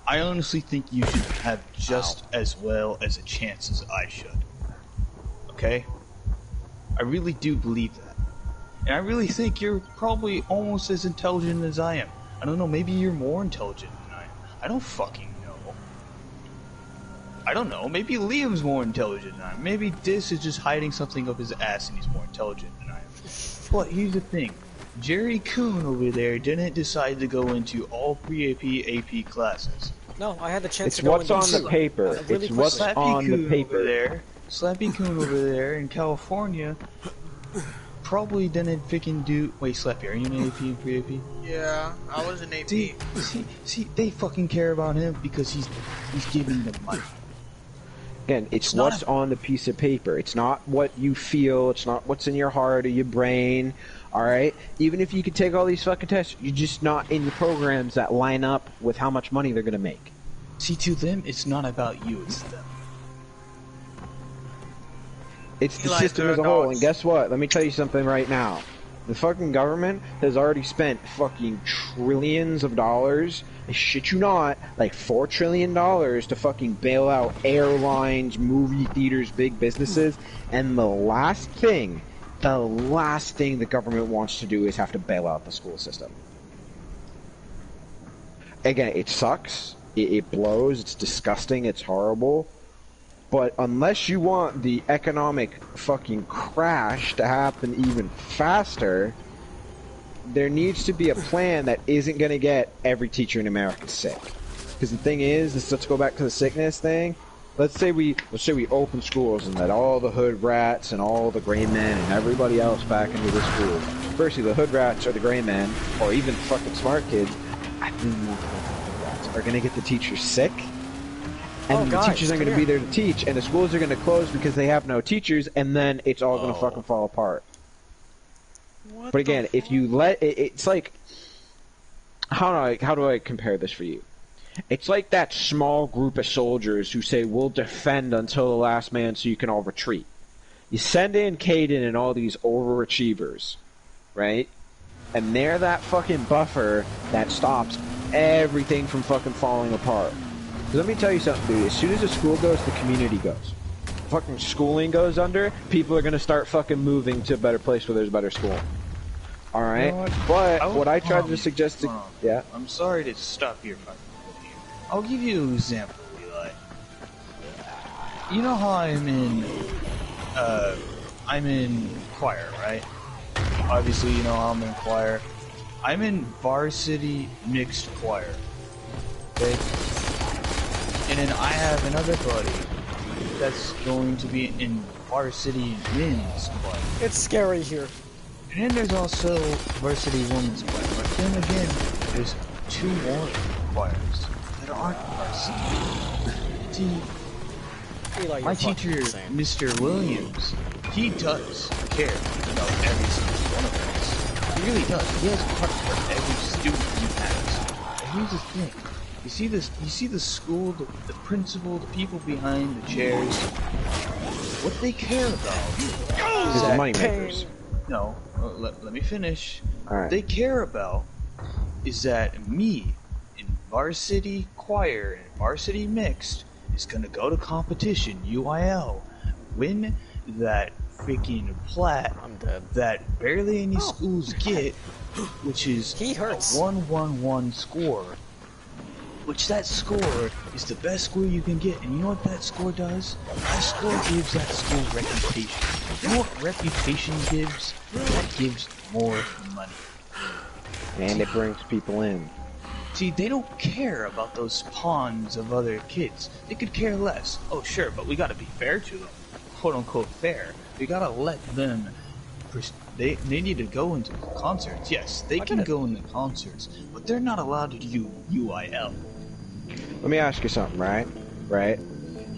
I honestly think you should have just as well as a chance as I should. Okay? I really do believe that. And I really think you're probably almost as intelligent as I am. I don't know, maybe you're more intelligent than I am. I don't fucking know. I don't know. Maybe Liam's more intelligent than I am. Maybe Dis is just hiding something up his ass and he's more intelligent than I am. But here's the thing. Jerry Coon over there didn't decide to go into all pre-AP, AP classes. No, I had the chance it's to go into what's on the paper. It's what's on the paper. Slappy Coon over there in California probably didn't freaking do... Wait, Slappy, are you an AP and pre-AP? Yeah, I was an AP. See, they fucking care about him because he's giving them money. Again, it's what's on the piece of paper. It's not what you feel. It's not what's in your heart or your brain. Alright? Even if you could take all these fucking tests, you're just not in the programs that line up with how much money they're gonna make. See, to them, it's not about you, it's them. It's the system as a whole, and guess what? Let me tell you something right now. The fucking government has already spent fucking trillions of dollars, I shit you not, like $4 trillion to fucking bail out airlines, movie theaters, big businesses, and the last thing the government wants to do is have to bail out the school system. Again, it sucks, it blows, it's disgusting, it's horrible, but unless you want the economic fucking crash to happen even faster, there needs to be a plan that isn't going to get every teacher in America sick. Because the thing is, let's go back to the sickness thing. Let's say we open schools and let all the hood rats and all the gray men and everybody else back into the schools. Firstly, the hood rats or the gray men, or even fucking smart kids, I think the hood rats are going to get the teachers sick. And the teachers aren't going to be there to teach, and the schools are going to close because they have no teachers, and then it's all going to fucking fall apart. But again, if you let it's like, how do I compare this for you? It's like that small group of soldiers who say, we'll defend until the last man so you can all retreat. You send in Caden and all these overachievers, right? And they're that fucking buffer that stops everything from fucking falling apart. Let me tell you something, dude. As soon as the school goes, the community goes. Fucking schooling goes under, people are gonna start fucking moving to a better place where there's better school. Alright? You know but what I tried to suggest to... Yeah? I'm sorry to stop your fucking video. I'll give you an example, Eli. You know how I'm in choir, right? Obviously, you know how I'm in choir. I'm in varsity mixed choir. Okay? And then I have another buddy that's going to be in varsity men's choir. It's scary here. And then there's also varsity women's choir. But then again, there's two more choirs that aren't varsity. See, my teacher, Mr. Williams, he does care about every single one of us. He really does. He has a heart for every student he has. But here's the thing. You see the school, the principal, the people behind the chairs. What they care about is the money makers. No, let me finish. All right. What they care about is that me in varsity choir and varsity mixed is gonna go to competition, UIL, win that freaking plat that barely any schools get, which is a 1-1-1 score. Which that score is the best score you can get, and you know what that score does? That score gives that school reputation. You know what reputation gives? That gives more money. And it brings people in. See, they don't care about those pawns of other kids. They could care less. Oh, sure, but we gotta be fair to them. Quote-unquote fair. We gotta let them... They need to go into concerts. Yes, they can go into concerts, but they're not allowed to do UIL. Let me ask you something, right?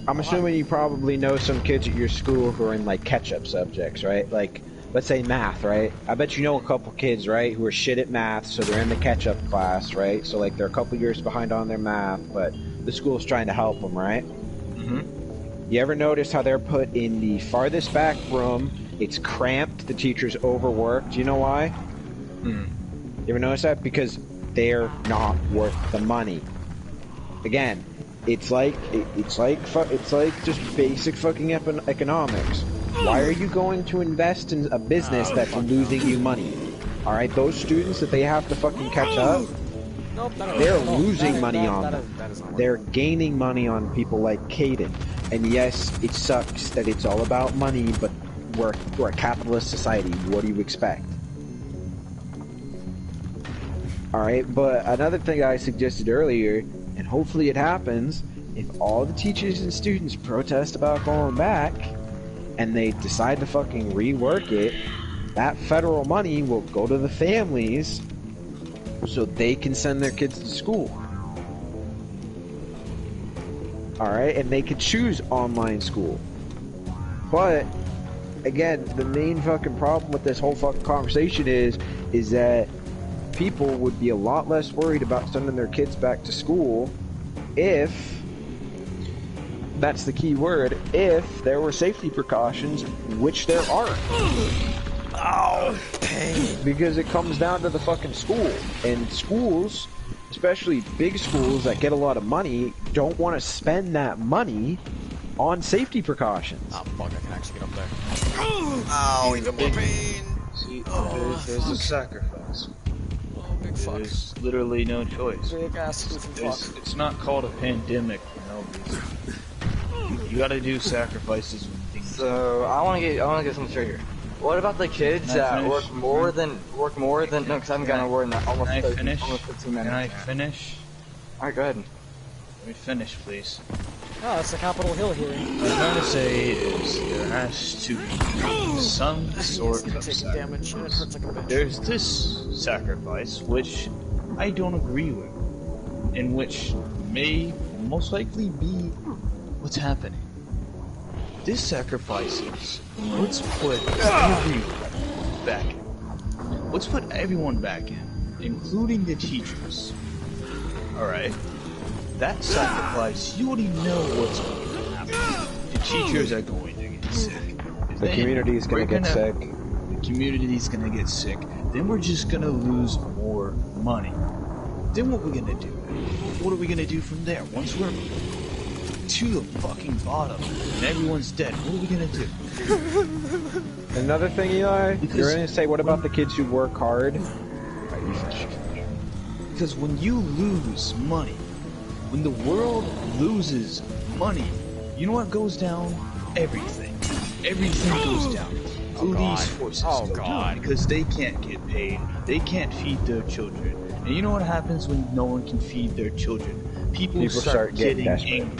I'm assuming you probably know some kids at your school who are in, like, catch-up subjects, right? Like, let's say math, right? I bet you know a couple kids, right, who are shit at math, so they're in the catch-up class, right? So, like, they're a couple years behind on their math, but the school's trying to help them, right? Mm-hmm. You ever notice how they're put in the farthest back room? It's cramped, the teacher's overworked. Do you know why? You ever notice that? Because they're not worth the money. Again, it's like just basic fucking economics. Why are you going to invest in a business that's losing you money? Alright, those students that they have to fucking catch up, Nope, They're losing money on them. They're gaining money on people like Caden. And yes, it sucks that it's all about money, but we're a capitalist society. What do you expect? Alright, but another thing I suggested earlier, and hopefully it happens, if all the teachers and students protest about going back, and they decide to fucking rework it, that federal money will go to the families so they can send their kids to school. Alright, and they could choose online school. But, again, the main fucking problem with this whole fucking conversation is that people would be a lot less worried about sending their kids back to school if, that's the key word, if there were safety precautions, which there aren't. Oh, pain. Because it comes down to the fucking school. And schools, especially big schools that get a lot of money, don't want to spend that money on safety precautions. Oh, fuck, I can actually get up there. Ow, even more pain. See, there's a sacrifice. Big fuck. There's literally no choice. Big ass fuck. It's not called a pandemic for no reason. You gotta do sacrifices when things. So I want to get something straight here. What about the kids that work more than no? Because I haven't gotten a word in that almost 15 minutes. Can I finish? All right, go ahead. Let me finish, please. Oh, that's the Capitol Hill here. What I'm trying to say is there has to be some sort of sacrifice. It hurts like a bitch. There's this sacrifice, which I don't agree with, and which may most likely be what's happening. This sacrifice is, let's put everyone back in. Let's put everyone back in, including the teachers. Alright? That sacrifice, you already know what's going to happen. The teachers are going to get sick. The community is going to get sick. The community is going to get sick. Then we're just going to lose more money. Then what are we going to do? What are we going to do from there? Once we're to the fucking bottom and everyone's dead, what are we going to do? Another thing, Eli, you're going to say, what about the kids who work hard? Because when you lose money, when the world loses money, you know what goes down? Everything. Everything goes down. Police forces go down because they can't get paid. They can't feed their children. And you know what happens when no one can feed their children? People start getting angry.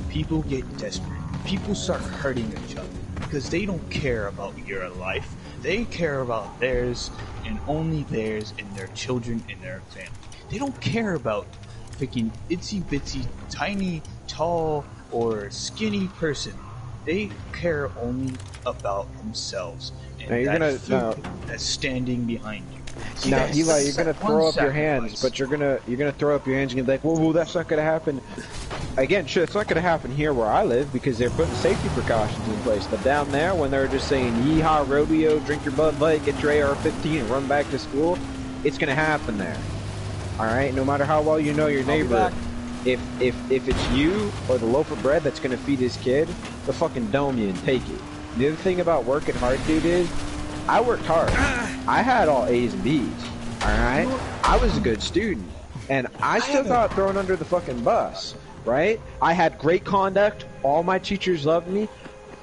People get desperate. People start hurting each other because they don't care about your life. They care about theirs and only theirs and their children and their family. They don't care about freaking itsy bitsy, tiny, tall, or skinny person. They care only about themselves and that's standing behind you. See, now, Eli, you're gonna throw up your hands, but you're gonna throw up your hands and you're like, whoa, that's not gonna happen. Again, sure, it's not gonna happen here where I live because they're putting safety precautions in place. But down there, when they're just saying, "Yeehaw, rodeo, drink your Bud Light, get your AR-15, and run back to school," it's gonna happen there. All right, no matter how well you know your neighbor, if it's you or the loaf of bread that's gonna feed his kid, they'll fucking dome you and take it. The other thing about working hard, dude, is I worked hard. I had all A's and B's, alright? I was a good student, and I still got thrown under the fucking bus, right? I had great conduct, all my teachers loved me,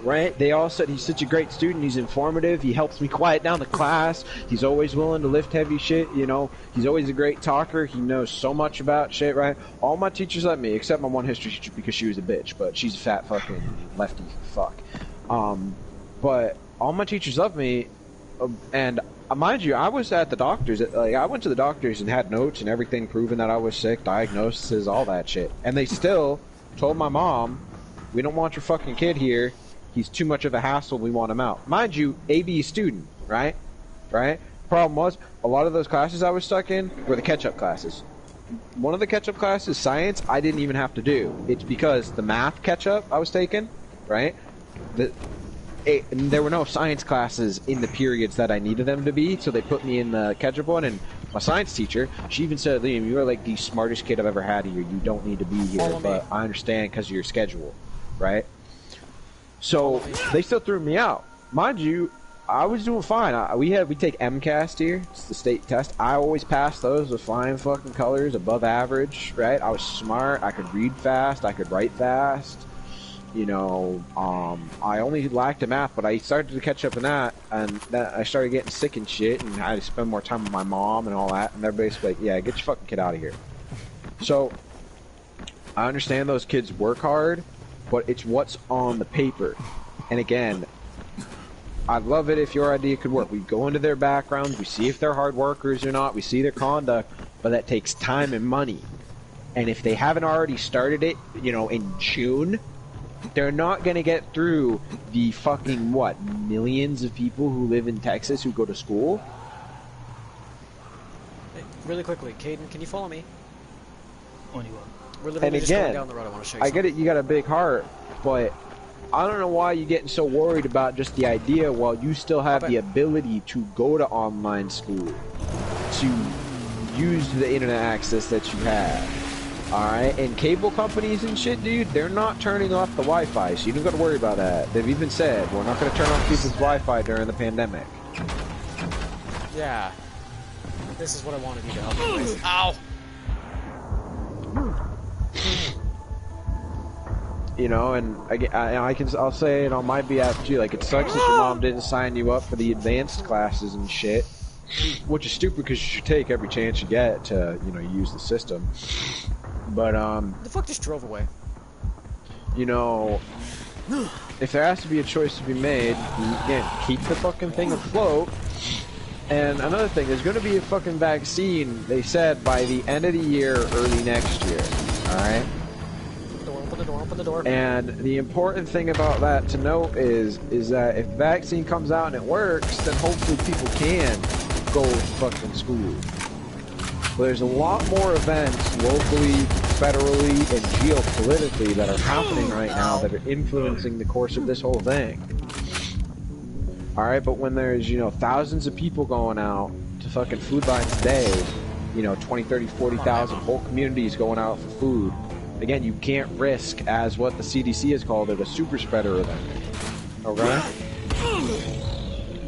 right? They all said he's such a great student, he's informative, he helps me quiet down the class, he's always willing to lift heavy shit, you know, he's always a great talker, he knows so much about shit, right? All my teachers loved me, except my one history teacher because she was a bitch, but she's a fat fucking lefty fuck. But all my teachers loved me, and mind you, I was at the doctor's. Like, I went to the doctor's and had notes and everything proving that I was sick, diagnoses, all that shit. And they still told my mom, "We don't want your fucking kid here. He's too much of a hassle. We want him out." Mind you, AB student, right? Right? Problem was, a lot of those classes I was stuck in were the catch-up classes. One of the catch-up classes, science, I didn't even have to do. It's because the math catch-up I was taking, right? There were no science classes in the periods that I needed them to be, so they put me in the catch-up one, and my science teacher, she even said, "Liam, you are like the smartest kid I've ever had here. You don't need to be here, but I understand because of your schedule," right? So they still threw me out. Mind you, I was doing fine. We take MCAST here. It's the state test. I always pass those with flying fucking colors, above average, right? I was smart. I could read fast. I could write fast. You know, I only lacked in math, but I started to catch up in that, and then I started getting sick and shit, and I had to spend more time with my mom and all that, and they're basically like, yeah, get your fucking kid out of here. So, I understand those kids work hard, but it's what's on the paper. And again, I'd love it if your idea could work. We go into their backgrounds, we see if they're hard workers or not, we see their conduct, but that takes time and money. And if they haven't already started it, you know, in June, they're not going to get through the fucking, what, millions of people who live in Texas who go to school? Hey, really quickly, Caden, can you follow me? What do you want? We're literally just going down the road. I want to show you I get it, you got a big heart, but I don't know why you're getting so worried about just the idea while you still have the ability to go to online school, to use the internet access that you have. Alright, and cable companies and shit, dude, they're not turning off the Wi-Fi, so you don't got to worry about that. They've even said, we're not going to turn off people's Wi-Fi during the pandemic. Yeah. This is what I wanted you to help me with. Ow! You know, and I'll say it on my behalf too, like, it sucks that your mom didn't sign you up for the advanced classes and shit, which is stupid because you should take every chance you get to, you know, use the system. But, the fuck just drove away? You know, if there has to be a choice to be made, again, keep the fucking thing afloat. And another thing, there's going to be a fucking vaccine, they said, by the end of the year, early next year. Alright? Open the door, open the door. And the important thing about that to note is that if the vaccine comes out and it works, then hopefully people can go to fucking school. Well, there's a lot more events locally, federally, and geopolitically that are happening right now that are influencing the course of this whole thing. Alright, but when there's, you know, thousands of people going out to fucking food lines today, you know, 20, 30, 40,000 whole communities going out for food, again, you can't risk, as what the CDC has called it, a super spreader event. Okay?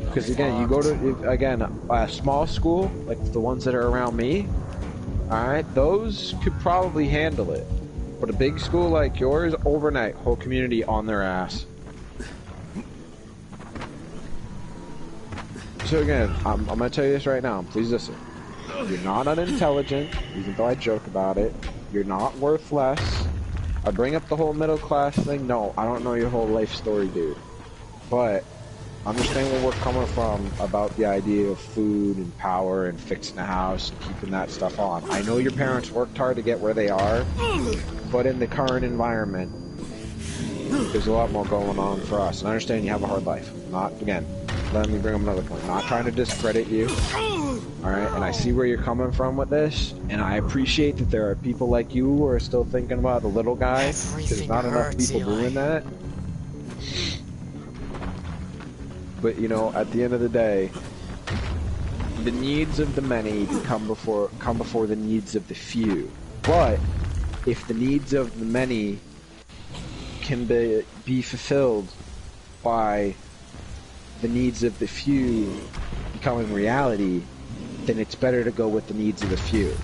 Because again, you go to, again, a small school, like the ones that are around me, alright, those could probably handle it. But a big school like yours, overnight, whole community on their ass. So again, I'm going to tell you this right now, please listen. You're not unintelligent, even though I joke about it. You're not worth less. I bring up the whole middle class thing, no, I don't know your whole life story, dude. But understand where we're coming from about the idea of food and power and fixing the house and keeping that stuff on. I know your parents worked hard to get where they are, but in the current environment, there's a lot more going on for us. And I understand you have a hard life. Not, again, let me bring up another point. Not trying to discredit you. Alright, and I see where you're coming from with this, and I appreciate that there are people like you who are still thinking about the little guys. There's not enough people doing that. But, you know, at the end of the day, the needs of the many come before the needs of the few. But if the needs of the many can be fulfilled by the needs of the few becoming reality, then it's better to go with the needs of the few.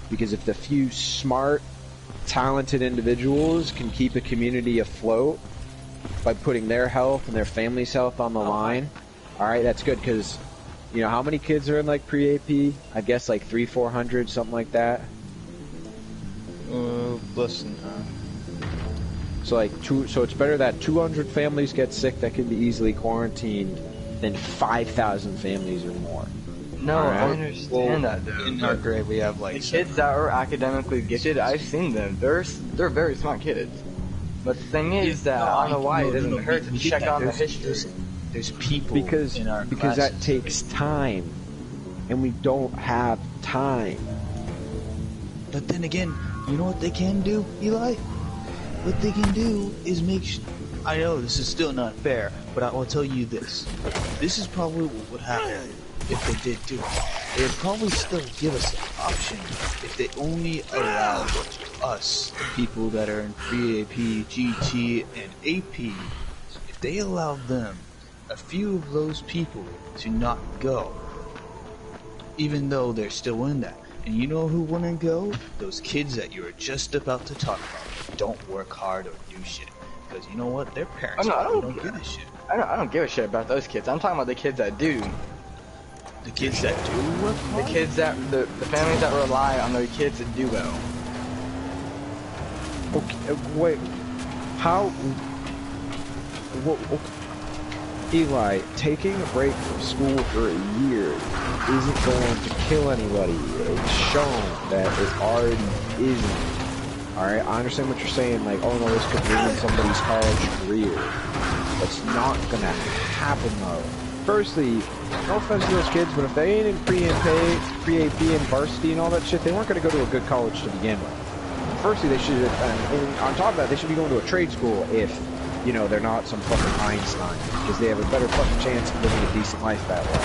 Because if the few smart, talented individuals can keep a community afloat by putting their health and their family's health on the line, alright, that's good, because, you know, how many kids are in, like, pre-AP? I guess, like, 300-400, something like that? Less than that. So, like, so it's better that 200 families get sick that can be easily quarantined than 5,000 families or more. No, right. I understand that, though. In our grade, we have, like, the kids that are academically gifted, I've seen them. They're very smart kids. But the thing is that I don't know why it doesn't hurt to check on the history. There's people in our because that takes time, and we don't have time. But then again, you know what they can do, Eli? What they can do is make I know this is still not fair, but I will tell you this. This is probably what would happen if they did do it. They would probably still give us an option if they only allowed us, the people that are in pre-AP, GT, and AP, if they allowed them a few of those people to not go, even though they're still in that. And you know who wouldn't go? Those kids that you were just about to talk about. Don't work hard or do shit. Because you know what? Their parents probably don't give a shit. I don't give a shit about those kids. I'm talking about the kids that do. The kids that do work hard? The kids that, the families that rely on their kids to do well. Okay, wait. How? Eli, taking a break from school for a year isn't going to kill anybody. It's shown that it already isn't. Alright, I understand what you're saying, like, oh no, this could ruin somebody's college career. That's not gonna happen though. Firstly, no offense to those kids, but if they ain't in pre-AP and varsity and all that shit, they weren't gonna go to a good college to begin with. Firstly, they should, and on top of that, they should be going to a trade school if, you know, they're not some fucking Einstein, because they have a better fucking chance of living a decent life that way.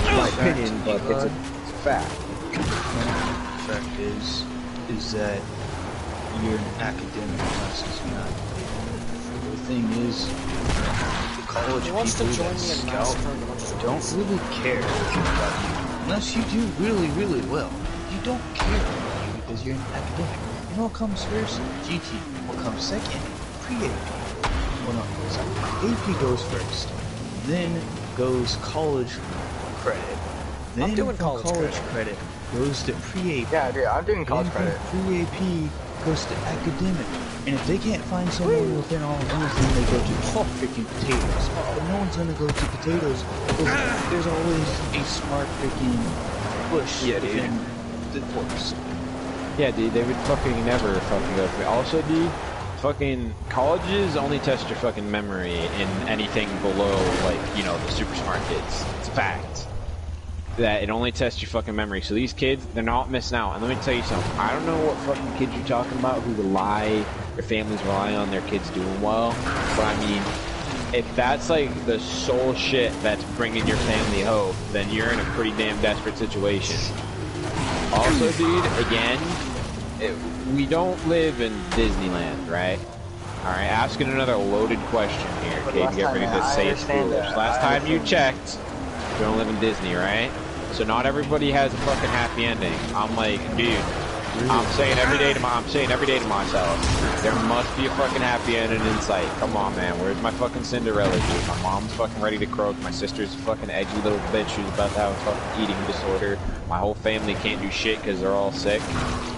In my opinion, but it's a fact. The fact is that you're in academic classes, you're not. The thing is, the college people that scout don't really care about you. Unless you do really, really well. You don't care about you because you're an academic. You know what comes first? GT. What comes second? Pre-AP. Well, no, sorry. AP goes first. Then goes college credit. Then I'm doing college credit goes to pre-AP. Yeah, dude, I'm doing college credit. Pre-AP goes to academic. And if they can't find someone within all of these, then they go to freaking potatoes. But no one's gonna go to potatoes because there's always a smart freaking push within the course. Yeah, dude, they would fucking never fucking go for it. Also, dude, fucking colleges only test your fucking memory in anything below, like, you know, the super smart kids. It's a fact. That it only tests your fucking memory. So these kids, they're not missing out. And let me tell you something. I don't know what fucking kids you're talking about who their families rely on their kids doing well. But I mean, if that's like the sole shit that's bringing your family hope, then you're in a pretty damn desperate situation. Also, dude, again, we don't live in Disneyland, right? Alright, asking another loaded question here. Okay, get ready to say it's foolish. Last time you checked, you don't live in Disney, right? So not everybody has a fucking happy ending. I'm like, dude, I'm saying every day to myself, there must be a fucking happy ending in sight. Come on, man, where's my fucking Cinderella, dude? My mom's fucking ready to croak. My sister's a fucking edgy little bitch who's about to have a fucking eating disorder. My whole family can't do shit because they're all sick.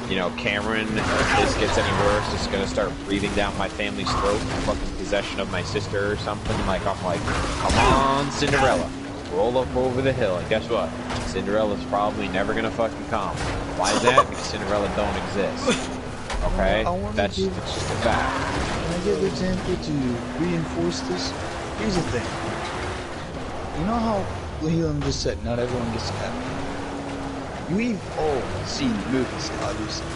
You know, Cameron, if this gets any worse, is gonna start breathing down my family's throat in fucking possession of my sister or something. Like, I'm like, come on, Cinderella. Roll up over the hill, and guess what? Cinderella's probably never gonna fucking come. Why is that? Because Cinderella don't exist. Okay? That's just a fact. Can I give an example to reinforce this? Here's the thing. You know how Leland just said, not everyone gets happy. We've all seen movies, obviously.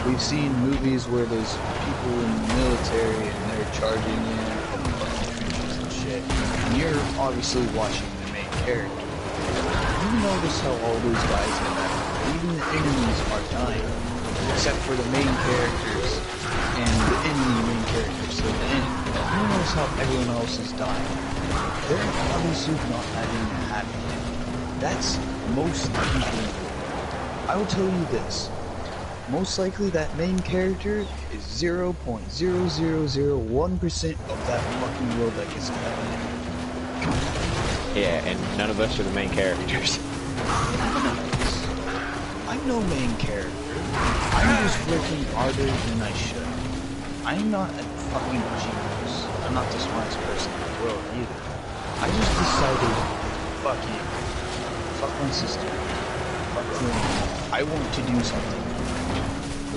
We've seen movies where there's people in the military and they're charging in and shit. And you're obviously watching the main character. You notice how all those guys in that, even the enemies are dying, except for the main characters and the enemy main characters. So the end. You notice how everyone else is dying. They're obviously not having a happy ending. That's most people. I will tell you this. Most likely that main character is 0.0001% of that fucking world that gets happy. Yeah, and none of us are the main characters. I'm no main character. I'm just working harder than I should. I'm not a fucking genius. I'm not the smartest person in the world either. I just decided, fuck you. Fuck my sister. Fuck them. I want to do something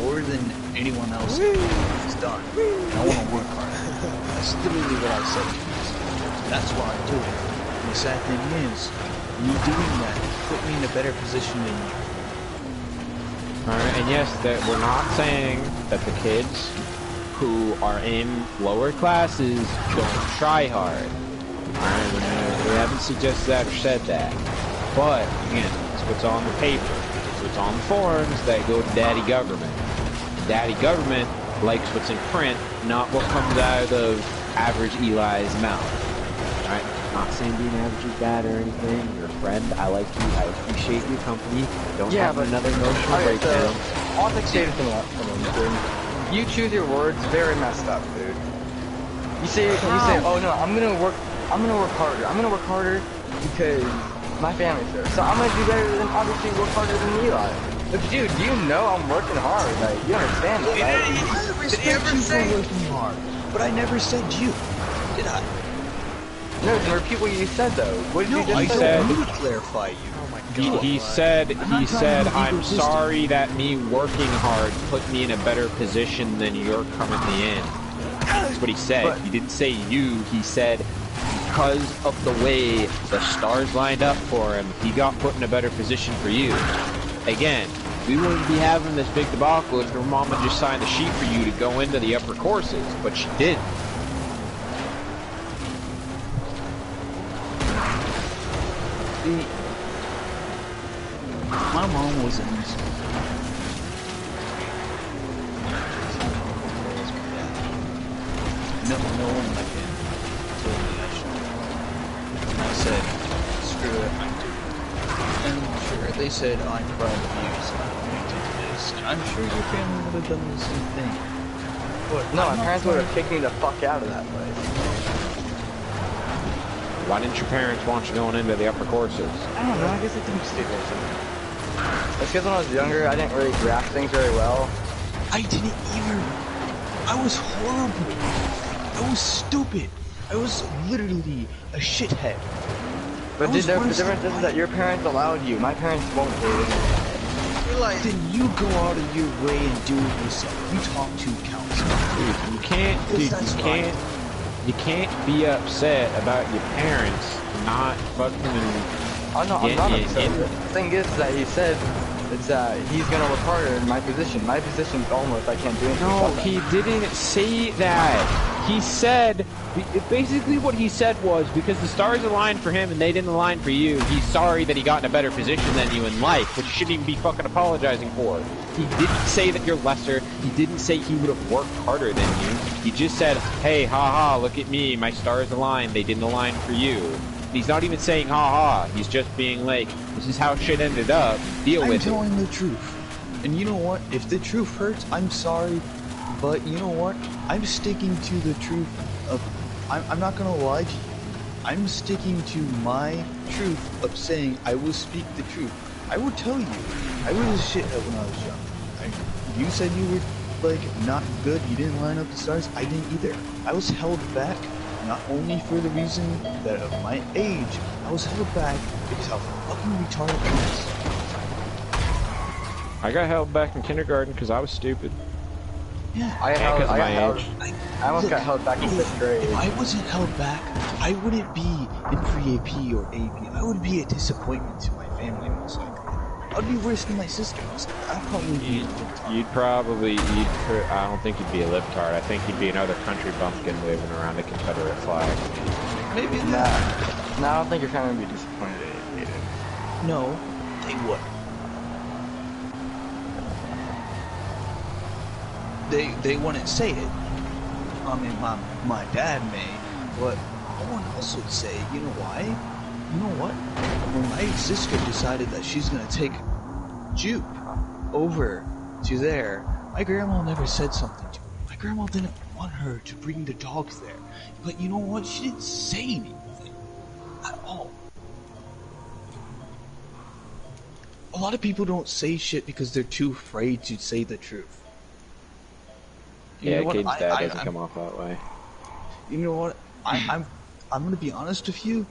more than anyone else has done. And I want to work hard. That's literally what I said to myself. That's why I'm doing it. And the sad thing is, me doing that put me in a better position than you. Alright, and yes, that we're not saying that the kids who are in lower classes don't try hard. Alright, we haven't suggested that or said that. But, again, it's what's on the paper. It's what's on the forums that go to Daddy Government. Daddy Government likes what's in print, not what comes out of average Eli's mouth. Alright? Not saying being average is bad or anything. You're a friend. I like you. I appreciate your company. Don't have another emotional breakdown. I'll take say this up for me, dude. You choose your words very messed up, dude. You say, oh no, I'm gonna work harder. I'm gonna work harder because my family's there. So I'm gonna do better than, obviously, work harder than Eli. But dude, you know I'm working hard. Like, you understand that, right? I respect you for working hard, but I never said you, did I? No, there were people you said though. What did you just say? Said, let me clarify you. Oh my God. He said, I'm sorry that me working hard put me in a better position than you're currently in. That's what he said. But he didn't say you. He said because of the way the stars lined up for him, he got put in a better position for you. Again, we wouldn't be having this big debacle if your mama just signed the sheet for you to go into the upper courses, but she didn't. My mom was in this. No one in my family told me I should. And I said, screw it, I'm doing it. And sure, they said, I'm proud of you, so you did this. And I'm sure your family would have done the same thing. But no, my parents would have kicked me the fuck out of that place. Why didn't your parents want you going into the upper courses? I don't know, I guess they think I'm stupid. It's because when I was younger, I didn't really grasp things very well. I didn't either. I was horrible. I was stupid. I was literally a shithead. But the difference is that your parents allowed you. My parents won't do it. Then you go out of your way and do it yourself. You talk to counselor. Dude, you can't be upset about your parents not fucking. I'm not upset. The thing is that he said it's he's gonna work harder in my position. My position's almost I can't do anything. No, he didn't say that. He said, basically what he said was, because the stars aligned for him and they didn't align for you, he's sorry that he got in a better position than you in life, which you shouldn't even be fucking apologizing for. He didn't say that you're lesser. He didn't say he would have worked harder than you. He just said, hey, haha, look at me, my stars aligned, they didn't align for you. He's not even saying haha, he's just being like, this is how shit ended up, deal with it. I'm telling the truth. And you know what? If the truth hurts, I'm sorry. But you know what? I'm sticking to the truth of... I'm not gonna lie to you. I'm sticking to my truth of saying I will speak the truth. I will tell you. I was a shithead when I was young. You said you were, like, not good. You didn't line up the stars. I didn't either. I was held back. Not only for the reason that of my age, I was held back because how fucking retarded I was. I got held back in kindergarten because I was stupid. Yeah, I almost got held back in 5th grade. If I wasn't held back, I wouldn't be in pre-AP or AP. I would be a disappointment to my family most likely. I'd be worse than my sister. I'd probably be I don't think you'd be a libtard. I think you'd be another country bumpkin waving around the Confederate flag. Maybe not. No, I don't think your family would be disappointed in it. No, they would. They wouldn't say it. I mean, my dad may, but no one else would say. You know why? You know what? When my sister decided that she's gonna take Jupe over to there, my grandma never said something to her. My grandma didn't want her to bring the dogs there. But you know what? She didn't say anything at all. A lot of people don't say shit because they're too afraid to say the truth. Yeah, Caden's dad doesn't come off that way. You know what? I'm gonna be honest with you.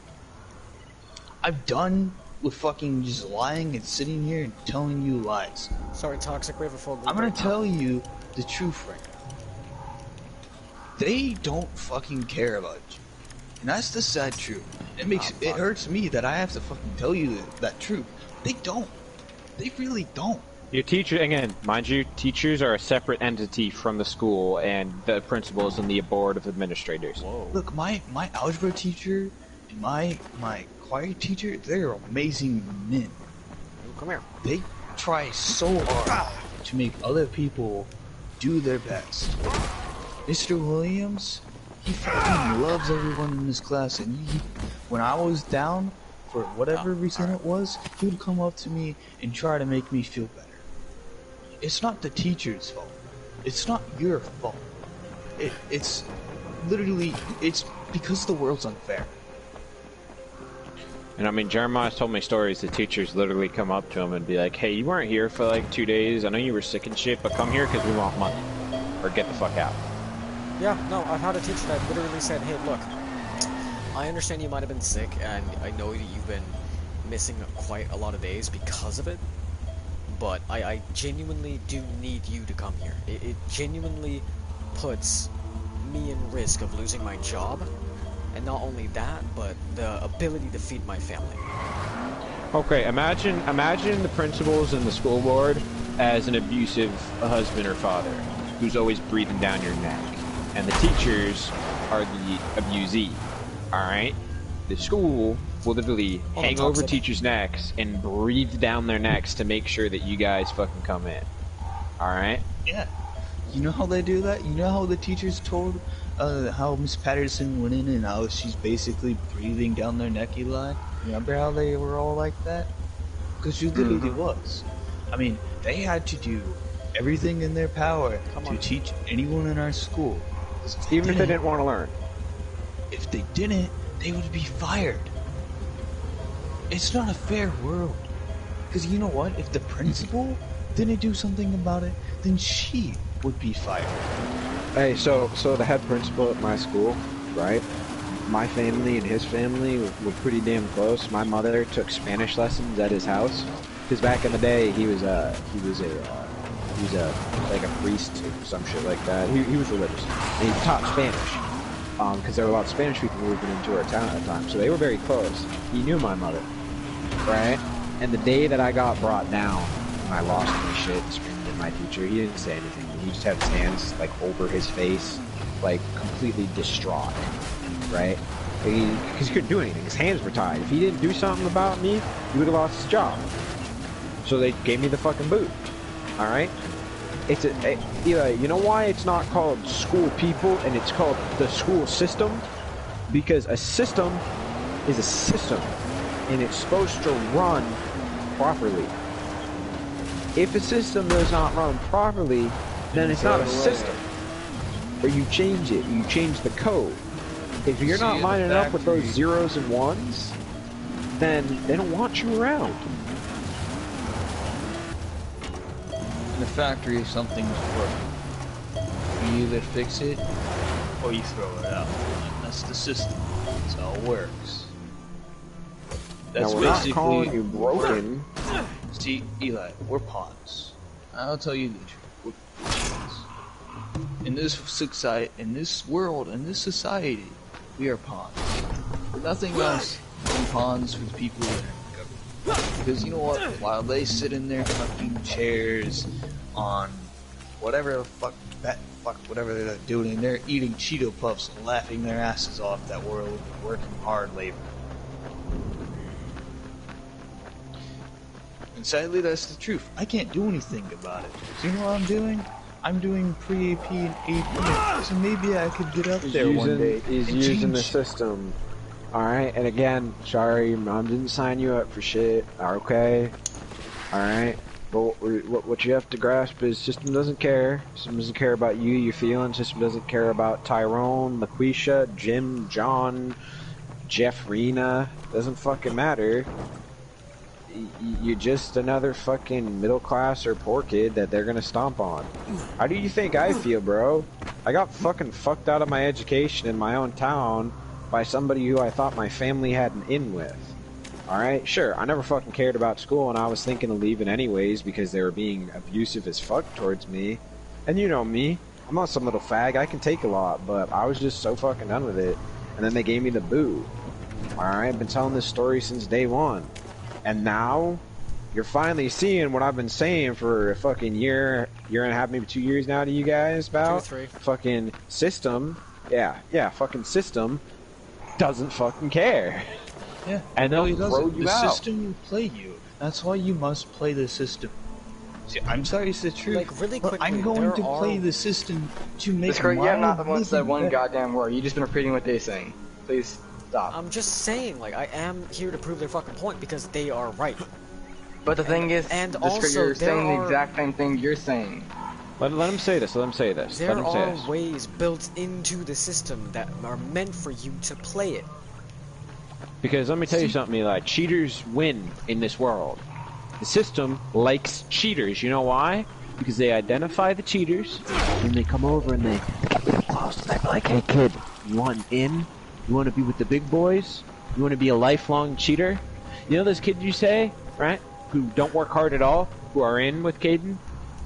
I'm done with fucking just lying and sitting here and telling you lies. Sorry, Toxic, we have a full group. I'm gonna tell you the truth right now. They don't fucking care about you. And that's the sad truth. It hurts me that I have to fucking tell you that truth. They don't. They really don't. Your teacher, again, mind you, teachers are a separate entity from the school and the principals and the board of administrators. Whoa. Look, my algebra teacher and my choir teacher, they're amazing men. Come here. They try so hard to make other people do their best. Mr. Williams, He fucking loves everyone in his class, and when I was down, for whatever reason it was, he would come up to me and try to make me feel better. It's not the teacher's fault. It's not your fault. It's literally, it's because the world's unfair. And I mean, Jeremiah's told me stories. The teachers literally come up to him and be like, hey, you weren't here for like 2 days. I know you were sick and shit, but come here because we want money. Or get the fuck out. Yeah, no, I've had a teacher that literally said, hey, look, I understand you might have been sick, and I know that you've been missing quite a lot of days because of it, but I genuinely do need you to come here. It genuinely puts me in risk of losing my job, and not only that, but the ability to feed my family. Okay, imagine the principals and the school board as an abusive husband or father who's always breathing down your neck, and the teachers are the abusee. Alright? The school will literally hang over teachers' necks and breathe down their necks to make sure that you guys fucking come in. Alright? Yeah. You know how they do that? You know how the teachers told how Miss Patterson went in and how she's basically breathing down their neck, Eli? Remember how they were all like that? Because she literally was. I mean, they had to do everything in their power to teach anyone in our school. Even if they didn't want to learn. If they didn't, they would be fired. It's not a fair world. Because you know what? If the principal didn't do something about it, then she would be fired. Hey, so the head principal at my school, right? My family and his family were pretty damn close. My mother took Spanish lessons at his house. Because back in the day, he was like a priest or some shit like that. He was religious. And he taught Spanish. Because there were a lot of Spanish people moving into our town at the time. So they were very close. He knew my mother. Right? And the day that I got brought down, and I lost my shit and screamed at my teacher, he didn't say anything. He just had his hands, like, over his face, like, completely distraught. Right? Because he couldn't do anything. His hands were tied. If he didn't do something about me, he would have lost his job. So they gave me the fucking boot. Alright? Eli, you know why it's not called school people and it's called the school system? Because a system is a system and it's supposed to run properly. If a system does not run properly, then it's not a system. Or you change it, you change the code. If you're not lining up with those zeros and ones, then they don't want you around. In the factory, if something's broken, you either fix it or you throw it out. That's the system. That's how it works. That's now, we're basically not calling you broken. See, Eli, we're pawns. I'll tell you the truth. We're pawns. In this society, in this world, in this society, we are pawns. Nothing else than pawns for the people that are in the government. Because you know what? While they sit in their fucking chairs on whatever the fuck, whatever they're doing, they're eating Cheeto Puffs and laughing their asses off that we're working hard labor. And sadly, that's the truth. I can't do anything about it. So you know what I'm doing? I'm doing pre-AP and AP, so maybe I could get up there one day. He's using the system. Alright, and again, sorry, Mom didn't sign you up for shit, okay? Alright, but what you have to grasp is system doesn't care. System doesn't care about you, your feelings. System doesn't care about Tyrone, LaQuisha, Jim, John, Jeff, Rena. Doesn't fucking matter. You're just another fucking middle class or poor kid that they're gonna stomp on. How do you think I feel, bro? I got fucking fucked out of my education in my own town by somebody who I thought my family had an in with. Alright, sure, I never fucking cared about school and I was thinking of leaving anyways because they were being abusive as fuck towards me. And you know me, I'm not some little fag, I can take a lot, but I was just so fucking done with it. And then they gave me the boot. Alright, I've been telling this story since day one. And now, you're finally seeing what I've been saying for a fucking year and a half, maybe 2 years now to you guys about. 2 or 3. Fucking system. Yeah, fucking system doesn't fucking care. Yeah, and they'll throw you the out. system will play you. That's why you must play the system. See, I'm sorry it's the truth. Like, really quickly, I'm going to play the system to make my You're not the one that said one better. goddamn word. You just been repeating what they're saying. Please stop. I'm just saying, like, I am here to prove their fucking point because they are right. But the thing is, and also, you're saying the exact same thing you're saying. Let him say this. Let him say this. There are ways built into the system that are meant for you to play it. Because let me tell you something, Eli. Cheaters win in this world. The system likes cheaters. You know why? Because they identify the cheaters, and they come over and they get close, and they're like, "Hey kid, you want in? You want to be with the big boys? You want to be a lifelong cheater? You know those kids you say, right? Who don't work hard at all, who are in with Caden?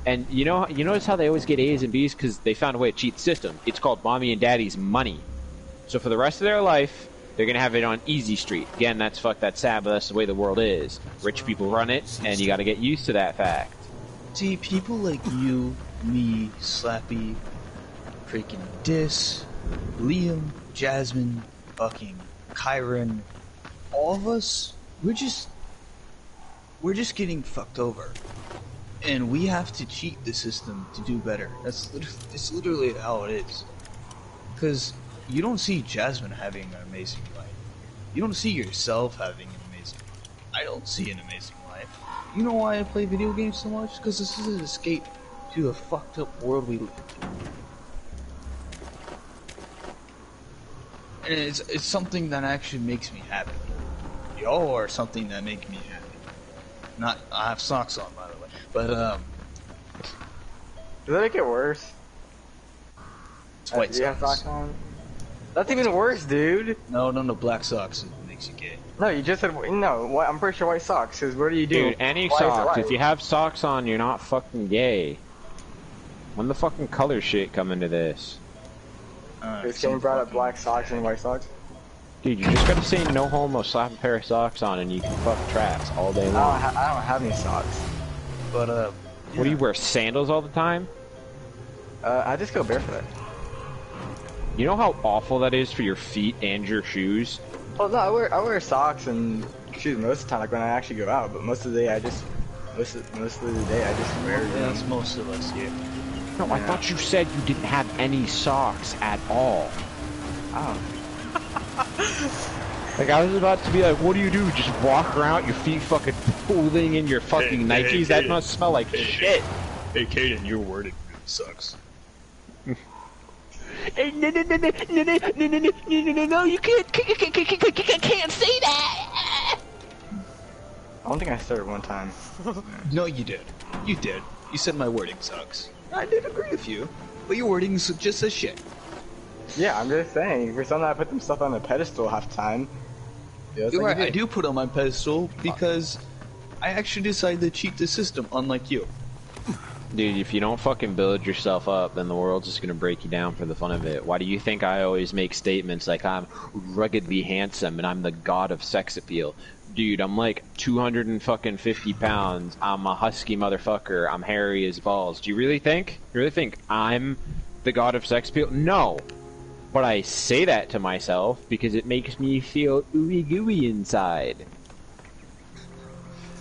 And you notice how they always get A's and B's because they found a way to cheat the system. It's called mommy and daddy's money. So for the rest of their life, they're gonna have it on easy street. Again, that's sad, but that's the way the world is. Rich people run it, and you gotta get used to that fact. See, people like you, me, Slappy, freaking Dis, Liam, Jasmine, fucking Kyron, all of us, we're just getting fucked over. And we have to cheat the system to do better. It's literally how it is. Because you don't see Jasmine having an amazing life. You don't see yourself having an amazing life. I don't see an amazing life. You know why I play video games so much? Because this is an escape to the fucked up world we live in. And it's something that actually makes me happy. Y'all are something that make me happy. I have socks on, by the way. But, does that make it worse? It's white you have socks on? That's even worse, dude. No, black socks makes you gay. No, you just said, no, I'm pretty sure white socks, because what do you do? Dude, any socks. If you have socks on, you're not fucking gay. When the fucking color shit come into this? This game brought up black socks and white socks? Dude, you just gotta say no homo, slap a pair of socks on, and you can fuck traps all day long. I don't have any socks. But, yeah. What do you wear, sandals all the time? I just go barefoot. You know how awful that is for your feet and your shoes? Well, no, I wear socks and shoes most of the time, like when I actually go out. But most of the day, most of the day I just wear them. Yeah, that's most of us here. No, yeah. I thought you said you didn't have any socks at all. Oh. Like, I was about to be like, what do you do? Just walk around, your feet fucking pooling in your fucking Nikes? That must smell like shit. Hey, Caden, your wording really sucks. No, you can't say that! I don't think I said it one time. No, you did. You did. You said my wording sucks. I did agree with you, but your wording just says shit. Yeah, I'm just saying, for some I put them stuff on a pedestal half the time. Yeah, you're right, I do put on my pedestal because I actually decided to cheat the system, unlike you. Dude, if you don't fucking build yourself up, then the world's just gonna break you down for the fun of it. Why do you think I always make statements like I'm ruggedly handsome and I'm the god of sex appeal? Dude, I'm like 250 pounds. I'm a husky motherfucker. I'm hairy as balls. Do you really think? You really think I'm the god of sex appeal? No. But I say that to myself because it makes me feel ooey gooey inside.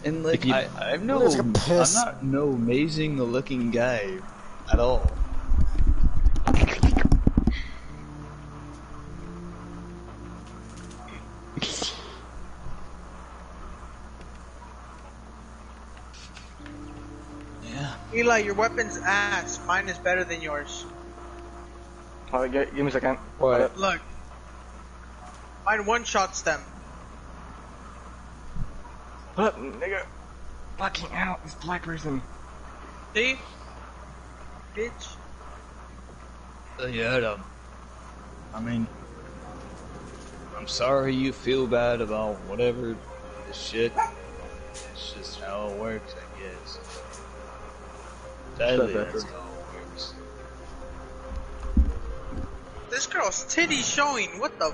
And like, I'm not no amazing looking guy at all. Yeah. Eli, your weapon's ass. Mine is better than yours. Oh, give me a second. What? Look. Mine one-shots them. What, nigga? Fucking out, this black person. See? Bitch. Yeah, I mean, I'm sorry you feel bad about whatever this shit. It's just how it works, I guess. Sadly, that's how it works. This girl's titty showing. What the?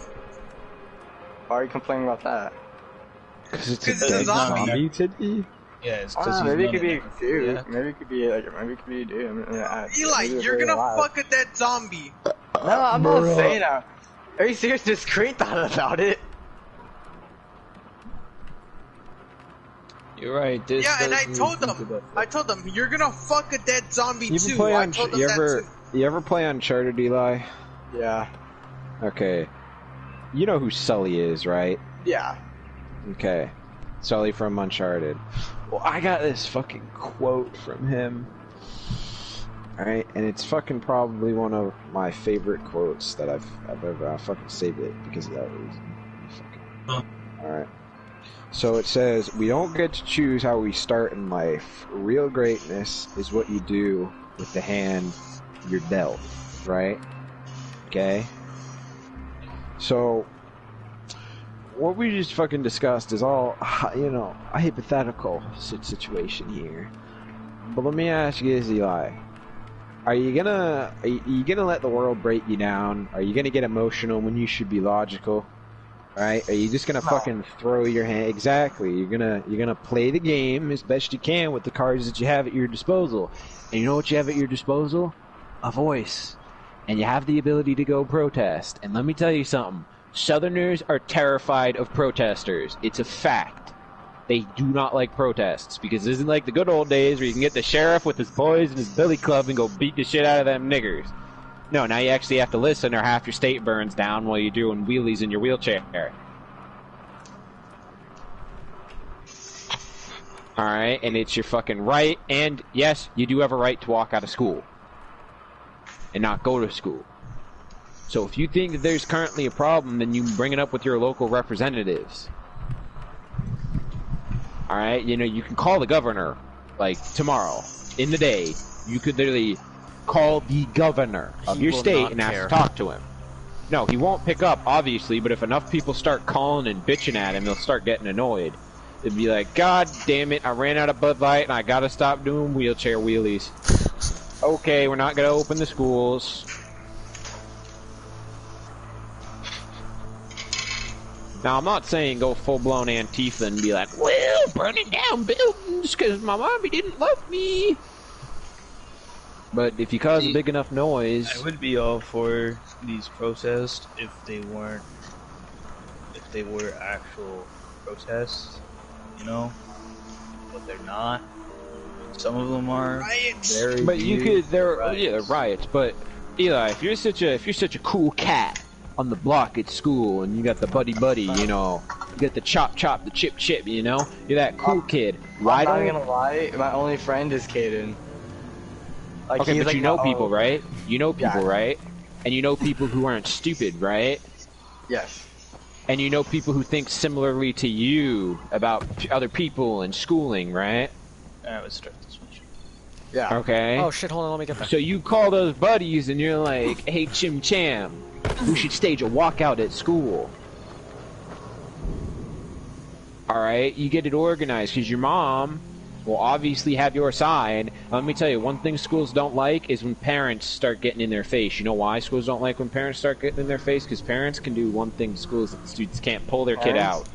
Why are you complaining about that? Because it's a zombie. titty? Yeah, it's because maybe it could be a dude. Yeah. Maybe it could be a dude. Eli, you're gonna fuck at that zombie. No, I'm not saying that. Are you serious? Just Crate thought about it. You're right. Yeah, and I told them, you're gonna fuck a dead zombie too. I told them that too. You ever play Uncharted, Eli? Yeah. Okay. You know who Sully is, right? Yeah. Okay. Sully from Uncharted. Well, I got this fucking quote from him. Alright, and it's fucking probably one of my favorite quotes that I've ever... I fucking saved it because of that reason. Alright. So it says, we don't get to choose how we start in life. Real greatness is what you do with the hand you're dealt. Right? Okay? So, what we just fucking discussed is all, you know, a hypothetical situation here. But let me ask you this, Eli. Are you gonna let the world break you down? Are you gonna get emotional when you should be logical? Right? Are you just gonna fucking throw your hand? Exactly. You're gonna play the game as best you can with the cards that you have at your disposal. And you know what you have at your disposal? A voice. And you have the ability to go protest. And let me tell you something. Southerners are terrified of protesters. It's a fact. They do not like protests, because it isn't like the good old days where you can get the sheriff with his boys and his billy club and go beat the shit out of them niggers. No, now you actually have to listen or half your state burns down while you're doing wheelies in your wheelchair. Alright, and it's your fucking right, and yes, you do have a right to walk out of school. And not go to school. So if you think that there's currently a problem, then you bring it up with your local representatives. Alright, you know, you can call the governor, like, tomorrow, in the day. You could literally call the governor of your state and ask to talk to him. No, he won't pick up, obviously, but if enough people start calling and bitching at him, he'll start getting annoyed. It'd be like, God damn it, I ran out of Bud Light and I gotta stop doing wheelchair wheelies. Okay, we're not gonna open the schools. Now, I'm not saying go full-blown Antifa and be like, well, burning down buildings because my mommy didn't love me. But if you cause a big enough noise... I would be all for these protests if they were actual protests, you know? But they're not. Some of them are riots. But you could, they're riots. But Eli, if you're such a cool cat on the block at school, and you got the buddy, you know, you got the chop, the chip, you know, you're that cool kid. Why I'm not gonna lie, my only friend is Caden. Like, okay, but like you know people, right? You know people, right? And you know people who aren't stupid, right? Yes. And you know people who think similarly to you about other people and schooling, right? Let's start this one. Yeah. Okay. Oh shit, hold on, let me get that. So you call those buddies and you're like, hey, Chim Cham, we should stage a walkout at school. Alright, you get it organized, because your mom will obviously have your side. Let me tell you, one thing schools don't like is when parents start getting in their face. You know why schools don't like when parents start getting in their face? Because parents can do one thing schools that the students can't pull their kid out.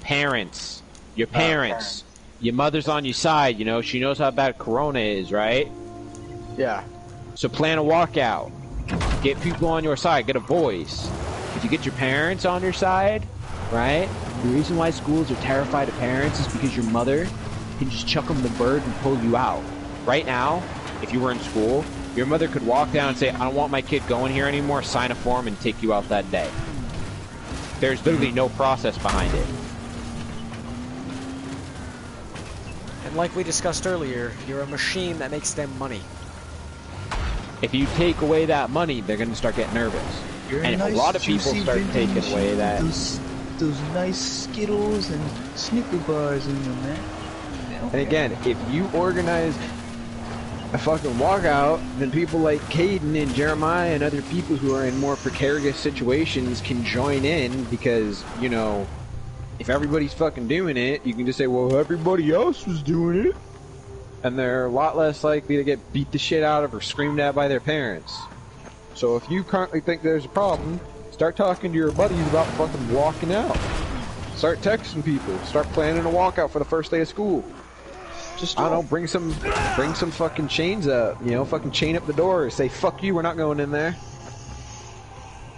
Parents. Your parents. Your mother's on your side, you know, she knows how bad Corona is, right? Yeah. So plan a walkout. Get people on your side, get a voice. If you get your parents on your side, right? The reason why schools are terrified of parents is because your mother can just chuck them the bird and pull you out. Right now, if you were in school, your mother could walk down and say, I don't want my kid going here anymore, sign a form and take you out that day. There's literally no process behind it. And like we discussed earlier, you're a machine that makes them money. If you take away that money, they're going to start getting nervous. And if a lot of people start taking away that... Those nice Skittles and Snicker bars in them, man. And again, if you organize a fucking walkout, then people like Caden and Jeremiah and other people who are in more precarious situations can join in, because, you know, if everybody's fucking doing it, you can just say, well, everybody else was doing it. And they're a lot less likely to get beat the shit out of or screamed at by their parents. So if you currently think there's a problem, start talking to your buddies about fucking walking out. Start texting people. Start planning a walkout for the first day of school. Just, I don't know, bring some fucking chains up. You know, fucking chain up the door. Say, fuck you, we're not going in there.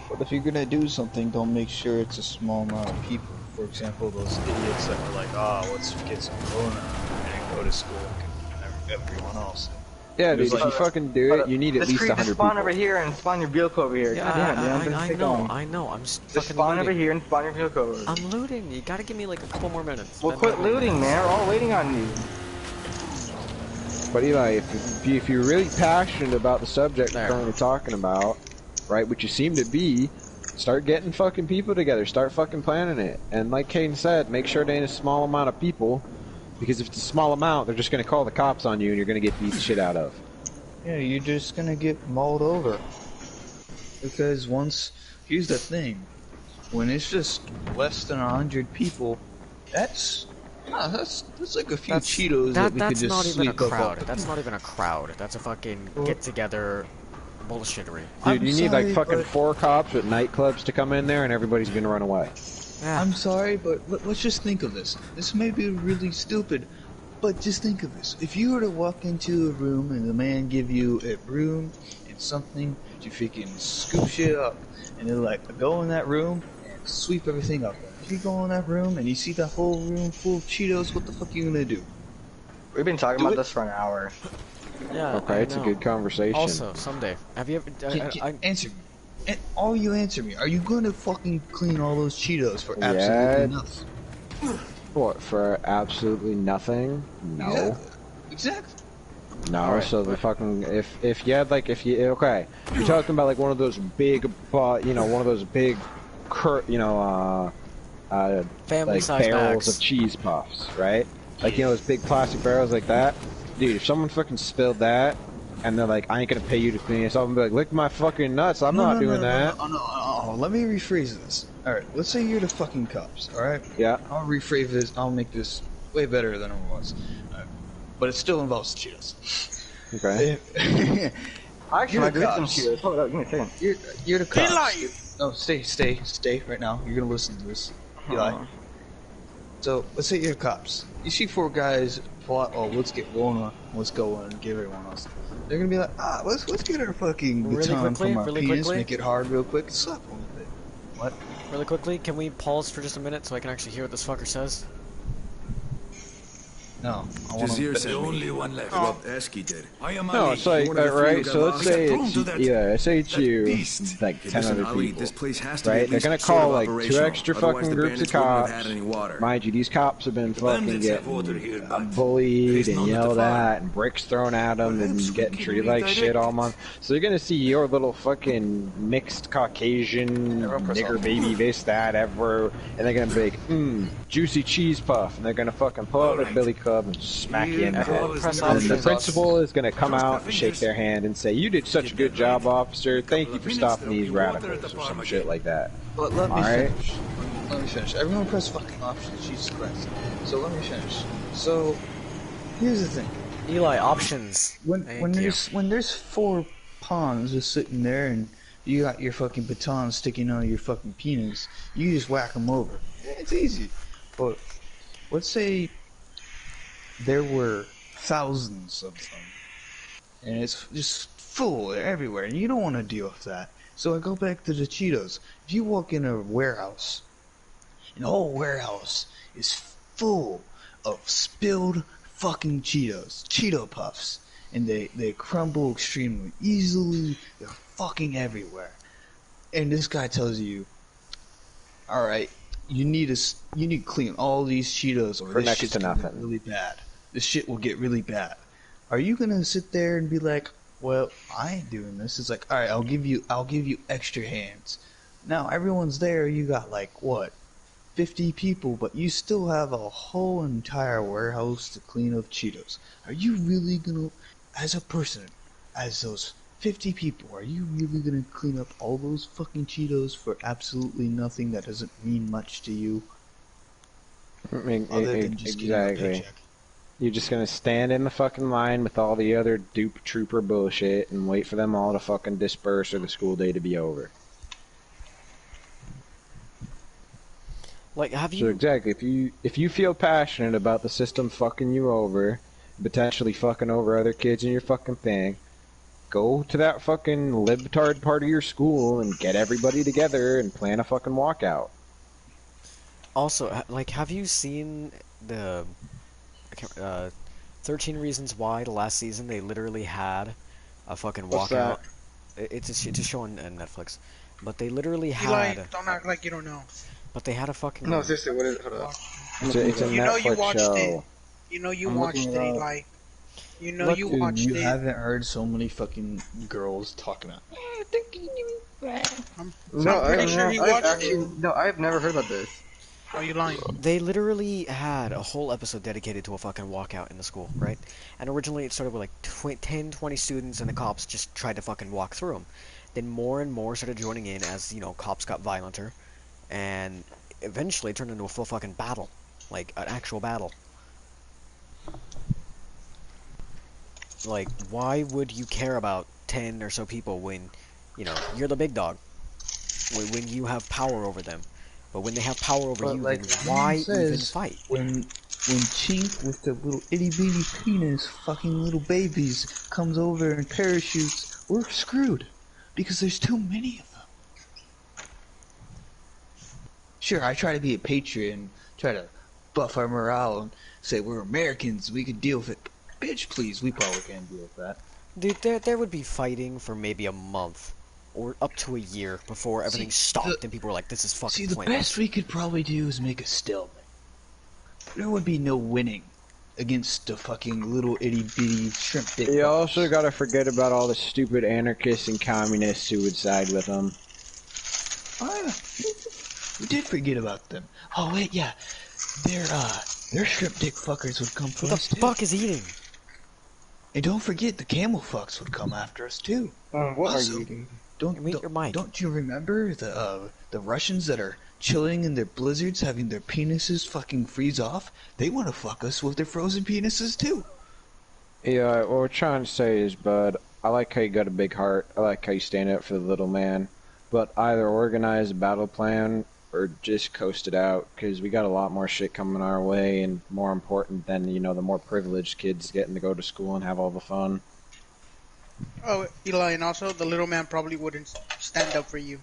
But if you're gonna do something, don't make sure it's a small amount of people. for example, those idiots that are like, oh, let's get some Corona and go to school like everyone else. Yeah, dude, like, if you fucking do it, you need at least 100 people. Just spawn over here and spawn your vehicle over here. Yeah, I know. I'm just fucking spawn looting. over here and spawn your vehicle over here. I'm looting. You gotta give me like a couple more minutes. Well, quit looting, man. We're all waiting on you. But Eli, if you're really passionate about the subject we're currently talking about, right, which you seem to be, start getting fucking people together. Start fucking planning it. And like Caden said, make sure it ain't a small amount of people. Because if it's a small amount, they're just going to call the cops on you and you're going to get beat the shit out of. Yeah, you're just going to get mauled over. Because here's the thing. When it's just less than 100 people, that's like a few Cheetos that we could just sleep off. That's not even a crowd. That's a fucking get-together bullshittery. Dude, you need like fucking 4 cops with nightclubs to come in there and everybody's going to run away. Yeah. I'm sorry, but let's just think of this. This may be really stupid, but just think of this. If you were to walk into a room and the man give you a broom and something to freaking scoop shit up, and they're like, go in that room and sweep everything up. If you go in that room and you see that whole room full of Cheetos, what the fuck are you gonna do? We've been talking about this for an hour. Yeah. Okay, it's a good conversation. Also, someday, have you ever? Answer me. All you answer me. Are you gonna fucking clean all those Cheetos for absolutely nothing? What, for absolutely nothing? No. Exactly. No, right, so the fucking, if you had like, you're talking about like one of those big, one of those big, family like size barrels bags of cheese puffs, right? Like, those big plastic barrels like that. Dude, if someone fucking spilled that, and they're like, I ain't gonna pay you to clean this up, and be like, lick my fucking nuts, I'm not doing that. No, let me rephrase this. Alright, let's say you're the fucking cops, alright? Yeah. I'll rephrase this, I'll make this way better than it was. But it still involves Cheetos. Okay. Actually, I got some Cheetos. Hold up, give me a second. You're the cops. No, stay right now. You're gonna listen to this. Eli. So, let's say you're the cops. You see 4 guys pull out, let's get going on, let's go and give everyone else. They're gonna be like, let's get our fucking baton from our penis, make it hard real quick, and slap them with it. What? Really quickly, can we pause for just a minute so I can actually hear what this fucker says? No, Jazir said only one left. Well, Eski did. I am No, it's like, right, so let's say it's you, like 10 other people, this place has to right? They're gonna call like 2 extra fucking groups of cops. Mind you, these cops have been fucking getting bullied and yelled at and bricks thrown at them and getting treated like shit all month. So you're gonna see your little fucking mixed Caucasian nigger baby this, that, ever, and they're gonna be like, juicy cheese puff, and they're gonna fucking pull out their billy club and smack you in the head. And the principal is going to come out and shake their hand and say, you did such a good job, officer. Thank you for stopping these radicals, or some shit like that. But let me finish. Let me finish. Everyone press fucking options, Jesus Christ. So let me finish. So, here's the thing. Eli, options. When there's 4 pawns just sitting there and you got your fucking baton sticking out of your fucking penis, you just whack them over. It's easy. But let's say there were thousands of them, and it's just full everywhere, and you don't want to deal with that. So I go back to the Cheetos. If you walk in a warehouse, and the whole warehouse is full of spilled fucking Cheetos, Cheeto Puffs, and they crumble extremely easily, they're fucking everywhere. And this guy tells you, alright, you need to clean all these Cheetos or this shit's gonna get really bad. This shit will get really bad. Are you gonna sit there and be like, well, I ain't doing this? It's like, alright, I'll give you extra hands. Now everyone's there, you got like what, 50 people, but you still have a whole entire warehouse to clean up Cheetos. Are you really gonna, as a person, as those 50 people, are you really gonna clean up all those fucking Cheetos for absolutely nothing that doesn't mean much to you? Other than just getting a paycheck? You're just gonna stand in the fucking line with all the other dupe trooper bullshit and wait for them all to fucking disperse or the school day to be over. Like, have you... So exactly, if you feel passionate about the system fucking you over, potentially fucking over other kids in your fucking thing, go to that fucking libtard part of your school and get everybody together and plan a fucking walkout. Also, like, have you seen the 13 Reasons Why? The last season, they literally had a fucking walkout. It's a show on Netflix, but they literally Eli, had. don't act like you don't know. But they had a fucking. No, seriously, what is it? Hold up. It's a You know you Netflix watched it. show. You know you I'm watched looking it, it up. Eli. You know Look, you Dude, watched you it. haven't heard so many fucking girls talking about. I'm No, pretty sure he watched it. No, I've never heard about this. Are you lying? they literally had a whole episode dedicated to a fucking walkout in the school, right? And originally it started with like 10, 20 students, and the cops just tried to fucking walk through them. Then more and more started joining in as, you know, cops got violenter, and eventually it turned into a full fucking battle. Like, an actual battle. Like, why would you care about 10 or so people when, you know, you're the big dog? When you have power over them. But when they have power over you, like, then why even says, fight? When Chink with the little itty bitty penis fucking little babies comes over and parachutes, we're screwed. Because there's too many of them. Sure, I try to be a patriot and try to buff our morale and say we're Americans, we can deal with it. Bitch, please, we probably can't deal with that. Dude, there would be fighting for maybe a month. Or up to a year before everything stopped and people were like, this is fucking the pointless. best we could probably do is make a stalemate. There would be no winning against the fucking little itty bitty shrimp dick. You also gotta forget about all the stupid anarchists and communists who would side with them. Oh yeah, we did forget about them. Oh wait, yeah, their shrimp dick fuckers would come for Who us the too. fuck is eating? And don't forget the camel fucks would come after us too. What also, are you eating? Don't you remember the Russians that are chilling in their blizzards, having their penises fucking freeze off? They want to fuck us with their frozen penises too. Yeah, what we're trying to say is, bud, I like how you got a big heart. I like how you stand up for the little man. But either organize a battle plan or just coast it out, because we got a lot more shit coming our way, and more important than, you know, the more privileged kids getting to go to school and have all the fun. Oh, Eli, and also the little man probably wouldn't stand up for you.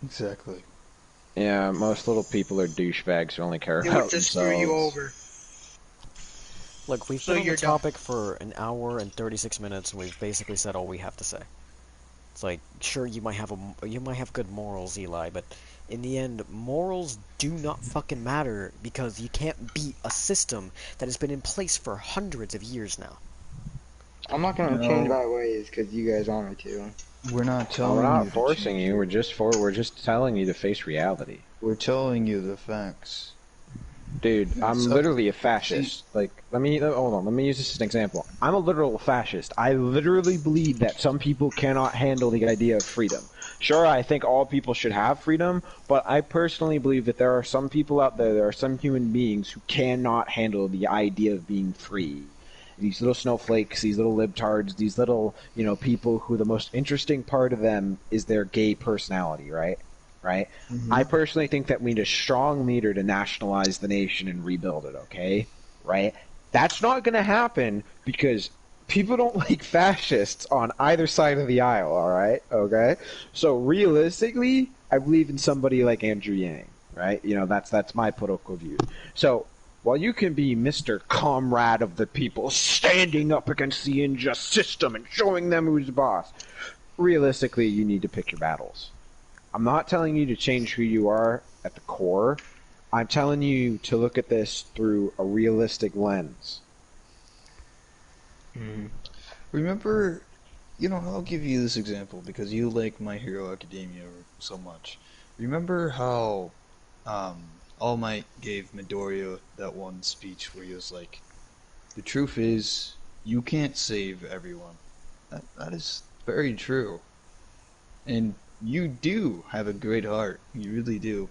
Exactly. Yeah, most little people are douchebags who only care They about would just themselves. screw you over. Look, we've been on the topic for an hour and 36 minutes, and we've basically said all we have to say. It's like, sure, you might have good morals, Eli, but in the end, morals do not fucking matter because you can't beat a system that has been in place for hundreds of years now. I'm not gonna change my ways because you guys want me to. We're not telling we're not you forcing you. We're just telling you to face reality. We're telling you the facts. Dude, I'm literally a fascist. Like, hold on, let me use this as an example. I'm a literal fascist. I literally believe that some people cannot handle the idea of freedom. Sure, I think all people should have freedom, but I personally believe that there are some people out there are some human beings who cannot handle the idea of being free. These little snowflakes, these little libtards, these little, you know, people who the most interesting part of them is their gay personality, right? Right? Mm-hmm. I personally think that we need a strong leader to nationalize the nation and rebuild it, okay? Right? That's not going to happen because people don't like fascists on either side of the aisle, all right? Okay? So realistically, I believe in somebody like Andrew Yang, right? You know, that's my political view. So while you can be Mr. Comrade of the people, standing up against the unjust system and showing them who's boss, realistically, you need to pick your battles. I'm not telling you to change who you are at the core. I'm telling you to look at this through a realistic lens. Mm-hmm. Remember, you know, I'll give you this example because you like My Hero Academia so much. Remember how All Might gave Midoriya that one speech where he was like, the truth is, you can't save everyone. That is very true. And you do have a great heart. You really do.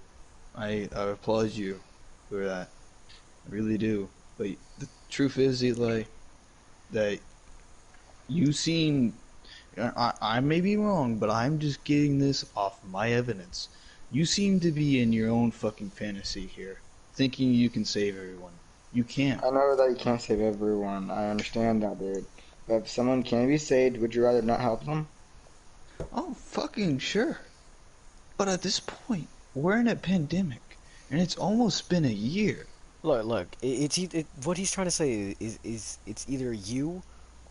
I applaud you for that. I really do. But the truth is, Eli, that you seem... I may be wrong, but I'm just getting this off my evidence. You seem to be in your own fucking fantasy here, thinking you can save everyone. You can't. I know that you can't save everyone. I understand that, dude. But if someone can be saved, would you rather not help them? Oh, fucking sure. But at this point, we're in a pandemic. And it's almost been a year. Look. What he's trying to say is it's either you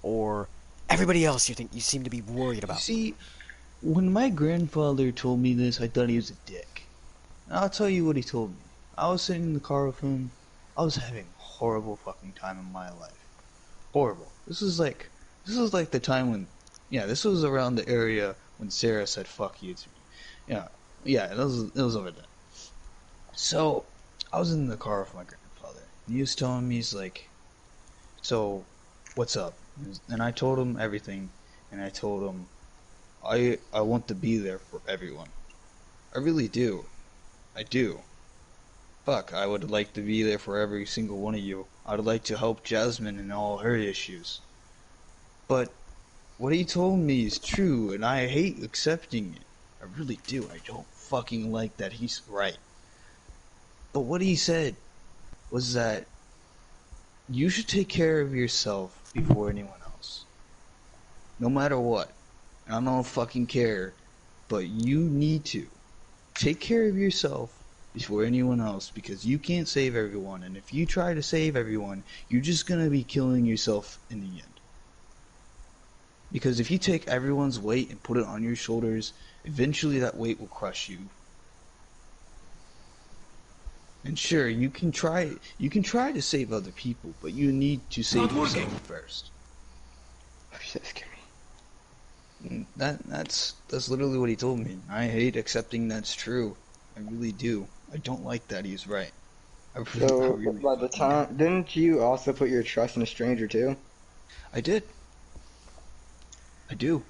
or everybody else you seem to be worried about. You see, when my grandfather told me this, I thought he was a dick. And I'll tell you what he told me. I was sitting in the car with him. I was having a horrible fucking time in my life. Horrible. This was like the time when, yeah, this was around the area when Sarah said "fuck you" to me. Yeah, it was over there. So I was in the car with my grandfather. And he was telling me, he's like, "So, what's up?" And I told him everything, and I told him, I want to be there for everyone. I really do. I do. Fuck, I would like to be there for every single one of you. I would like to help Jasmine in all her issues. But what he told me is true, and I hate accepting it. I really do. I don't fucking like that he's right. But what he said was that you should take care of yourself before anyone else. No matter what. And I don't fucking care, but you need to take care of yourself before anyone else, because you can't save everyone, and if you try to save everyone, you're just gonna be killing yourself in the end. Because if you take everyone's weight and put it on your shoulders, eventually that weight will crush you. And sure, you can try to save other people, but you need to save yourself first. That's literally what he told me. I hate accepting that's true. I really do. I don't like that he's right. So, by the time, didn't you also put your trust in a stranger too? I did. I do.